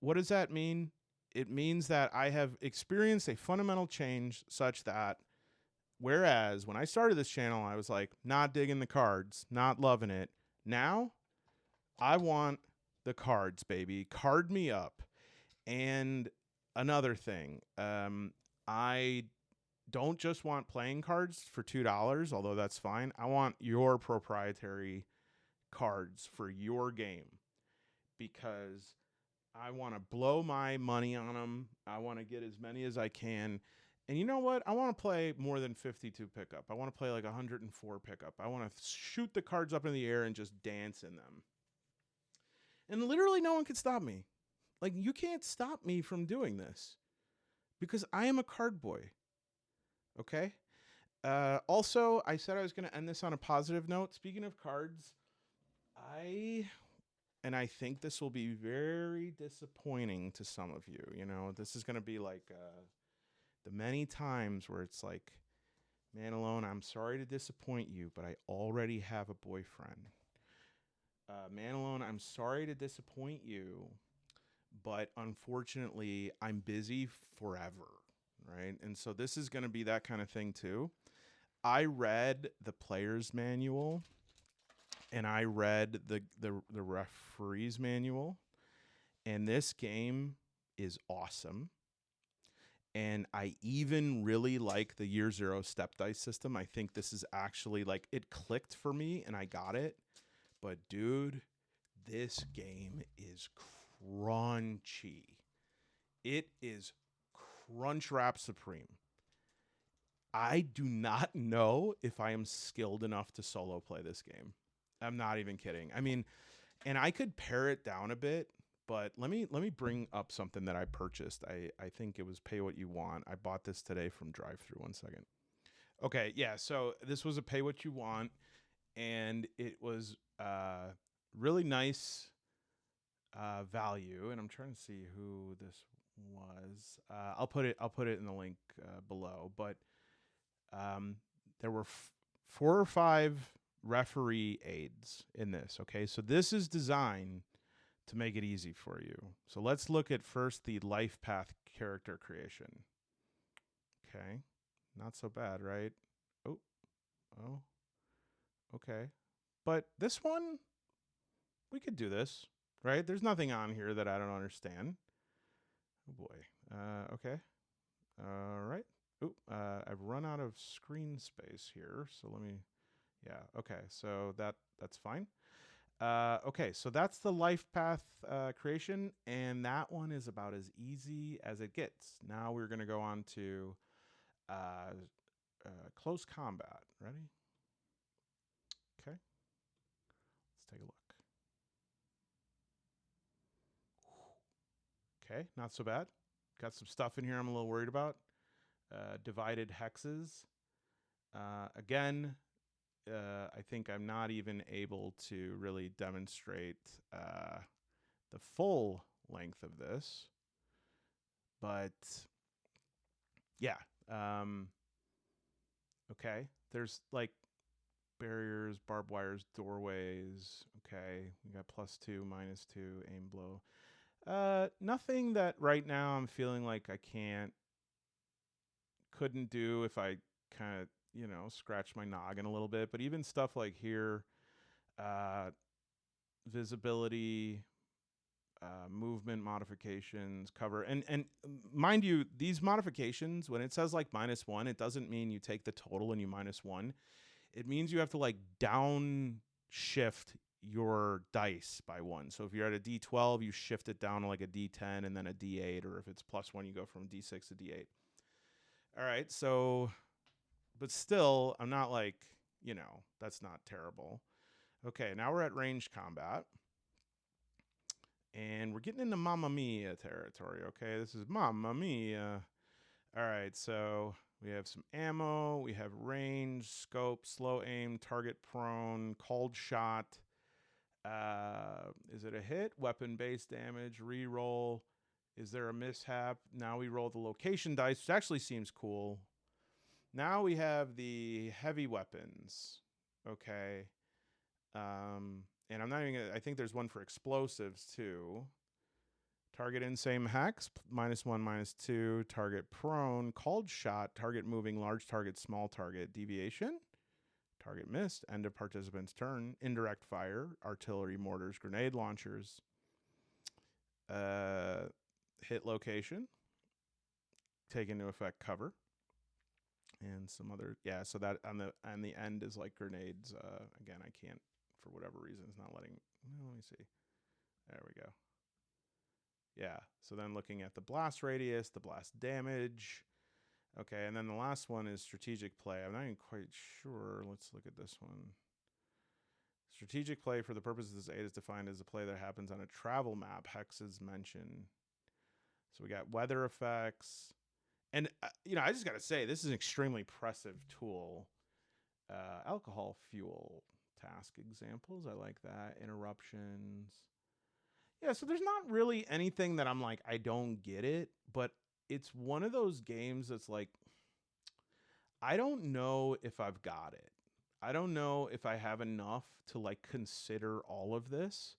what does that mean? It means that I have experienced a fundamental change such that, whereas when I started this channel, I was like, not digging the cards, not loving it. Now, I want the cards, baby. Card me up. And another thing, I don't just want playing cards for $2, although that's fine. I want your proprietary cards for your game, because I want to blow my money on them. I want to get as many as I can. And you know what? I want to play more than 52 pickup. I want to play like 104 pickup. I want to shoot the cards up in the air and just dance in them. And literally no one can stop me. Like, you can't stop me from doing this, because I am a card boy. Okay. Also, I said I was going to end this on a positive note. Speaking of cards, I think this will be very disappointing to some of you. You know, this is going to be like the many times where it's like, man alone, I'm sorry to disappoint you, but I already have a boyfriend. Man alone, I'm sorry to disappoint you, but unfortunately, I'm busy forever. Right? And so this is going to be that kind of thing too. I read the player's manual and I read the referee's manual, and this game is awesome. And I even really like the Year Zero step dice system. I think this is actually, like, it clicked for me and I got it. But dude, this game is crunchy. It is Crunch Wrap Supreme. I do not know if I am skilled enough to solo play this game. I'm not even kidding. I mean, and I could pare it down a bit, but let me bring up something that I purchased. I think it was Pay What You Want. I bought this today from Drive-Thru. 1 second. Okay, yeah, so this was a Pay What You Want, and it was really nice value, and I'm trying to see who this was. I'll put it in the link below. But there were 4 or 5 referee aids in this. Okay, so this is designed to make it easy for you. So let's look at first the life path character creation. Okay, not so bad, right? Oh, okay. But this one, we could do this, right? There's nothing on here that I don't understand. Oh boy. Okay. All right. Oop, I've run out of screen space here, so let me. Yeah. Okay. So that's fine. Okay. So that's the life path creation, and that one is about as easy as it gets. Now we're gonna go on to close combat. Ready? Okay. Let's take a look. Okay, not so bad. Got some stuff in here I'm a little worried about. Divided hexes. Again, I think I'm not even able to really demonstrate the full length of this. But yeah. Okay, there's like barriers, barbed wires, doorways. Okay, we got +2, -2, aim blow. Nothing that right now I'm feeling like I couldn't do if I kind of, scratch my noggin a little bit. But even stuff like here, visibility, movement modifications, cover, and mind you, these modifications, when it says like -1, it doesn't mean you take the total and you -1. It means you have to like downshift your dice by 1. So if you're at a D12, you shift it down to like a D10 and then a D8, or if it's +1, you go from D6 to D8. All right, so, but still, I'm not like, that's not terrible. Okay, now we're at ranged combat. And we're getting into Mamma Mia territory, okay? This is Mamma Mia. All right, so we have some ammo. We have range, scope, slow aim, target prone, cold shot. Is it a hit? Weapon-based damage, reroll. Is there a mishap? Now we roll the location dice, which actually seems cool. Now we have the heavy weapons, okay? And I'm not even gonna, I think there's one for explosives too. Target insane hex, -1, -2. Target prone, cold shot, target moving, large target, small target, deviation. Target missed, end of participant's turn. Indirect fire, artillery, mortars, grenade launchers. Hit location. Take into effect cover. And some other, yeah, so that on the end is like grenades. Again, I can't, for whatever reason, it's not letting, let me see. There we go. Yeah, so then looking at the blast radius, the blast damage. Okay, and then the last one is strategic play. I'm not even quite sure. Let's look at this one. Strategic play for the purposes of this aid is defined as a play that happens on a travel map. Hexes mentioned. So we got weather effects. And, I just got to say, this is an extremely impressive tool. Alcohol fuel task examples. I like that. Interruptions. Yeah, so there's not really anything that I'm like, I don't get it. But it's one of those games that's like, I don't know if I've got it. I don't know if I have enough to like consider all of this.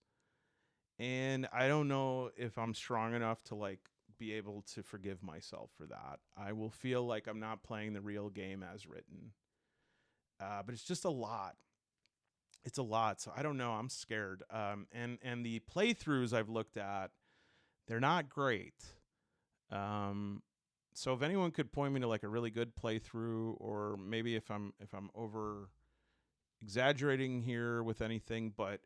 And I don't know if I'm strong enough to like be able to forgive myself for that. I will feel like I'm not playing the real game as written. But it's just a lot. It's a lot. So I don't know. I'm scared. And the playthroughs I've looked at, they're not great. So if anyone could point me to like a really good playthrough, or maybe if I'm over exaggerating here with anything, but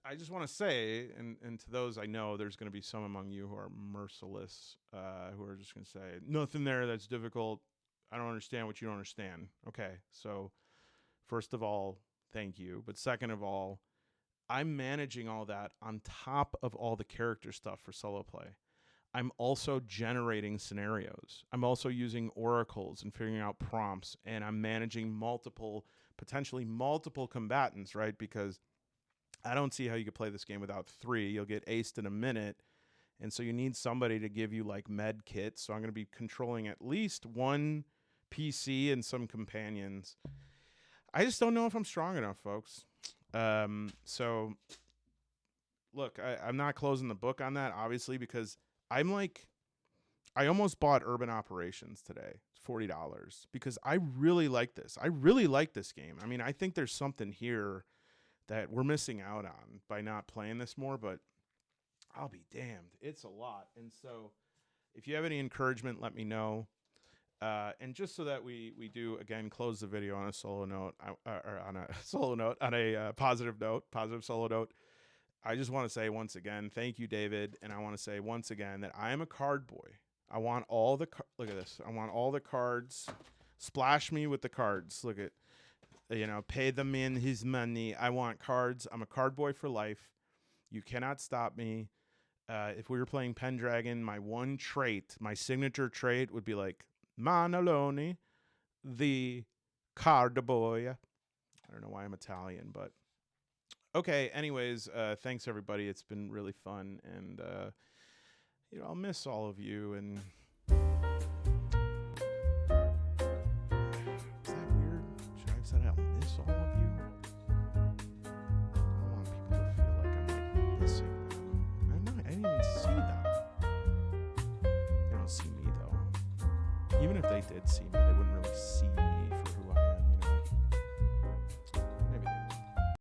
I just want to say, and to those I know, there's going to be some among you who are merciless, who are just going to say, nothing there that's difficult. I don't understand what you don't understand. Okay, so first of all, thank you. But second of all, I'm managing all that on top of all the character stuff for solo play. I'm also generating scenarios. I'm also using oracles and figuring out prompts, and I'm managing potentially multiple combatants, right? Because I don't see how you could play this game without 3. You'll get aced in a minute. And so you need somebody to give you like med kits. So I'm going to be controlling at least one PC and some companions. I just don't know if I'm strong enough, folks. So look, I'm not closing the book on that, obviously, because I almost bought Urban Operations today. It's $40 because I really like this. I really like this game. I mean, I think there's something here that we're missing out on by not playing this more, but I'll be damned. It's a lot. And so if you have any encouragement, let me know. And just so that we do, again, close the video on a solo note, or on a solo note, on a positive solo note, I just want to say once again, thank you, David. And I want to say once again that I am a card boy. I want all the, look at this. I want all the cards. Splash me with the cards. Look at, pay the man his money. I want cards. I'm a card boy for life. You cannot stop me. If we were playing Pendragon, my one trait, my signature trait would be like, Manaloni, the card boy. I don't know why I'm Italian, but okay. Anyways, thanks everybody. It's been really fun, and I'll miss all of you. And is that weird? Should I have said I'll miss all of you? did see me.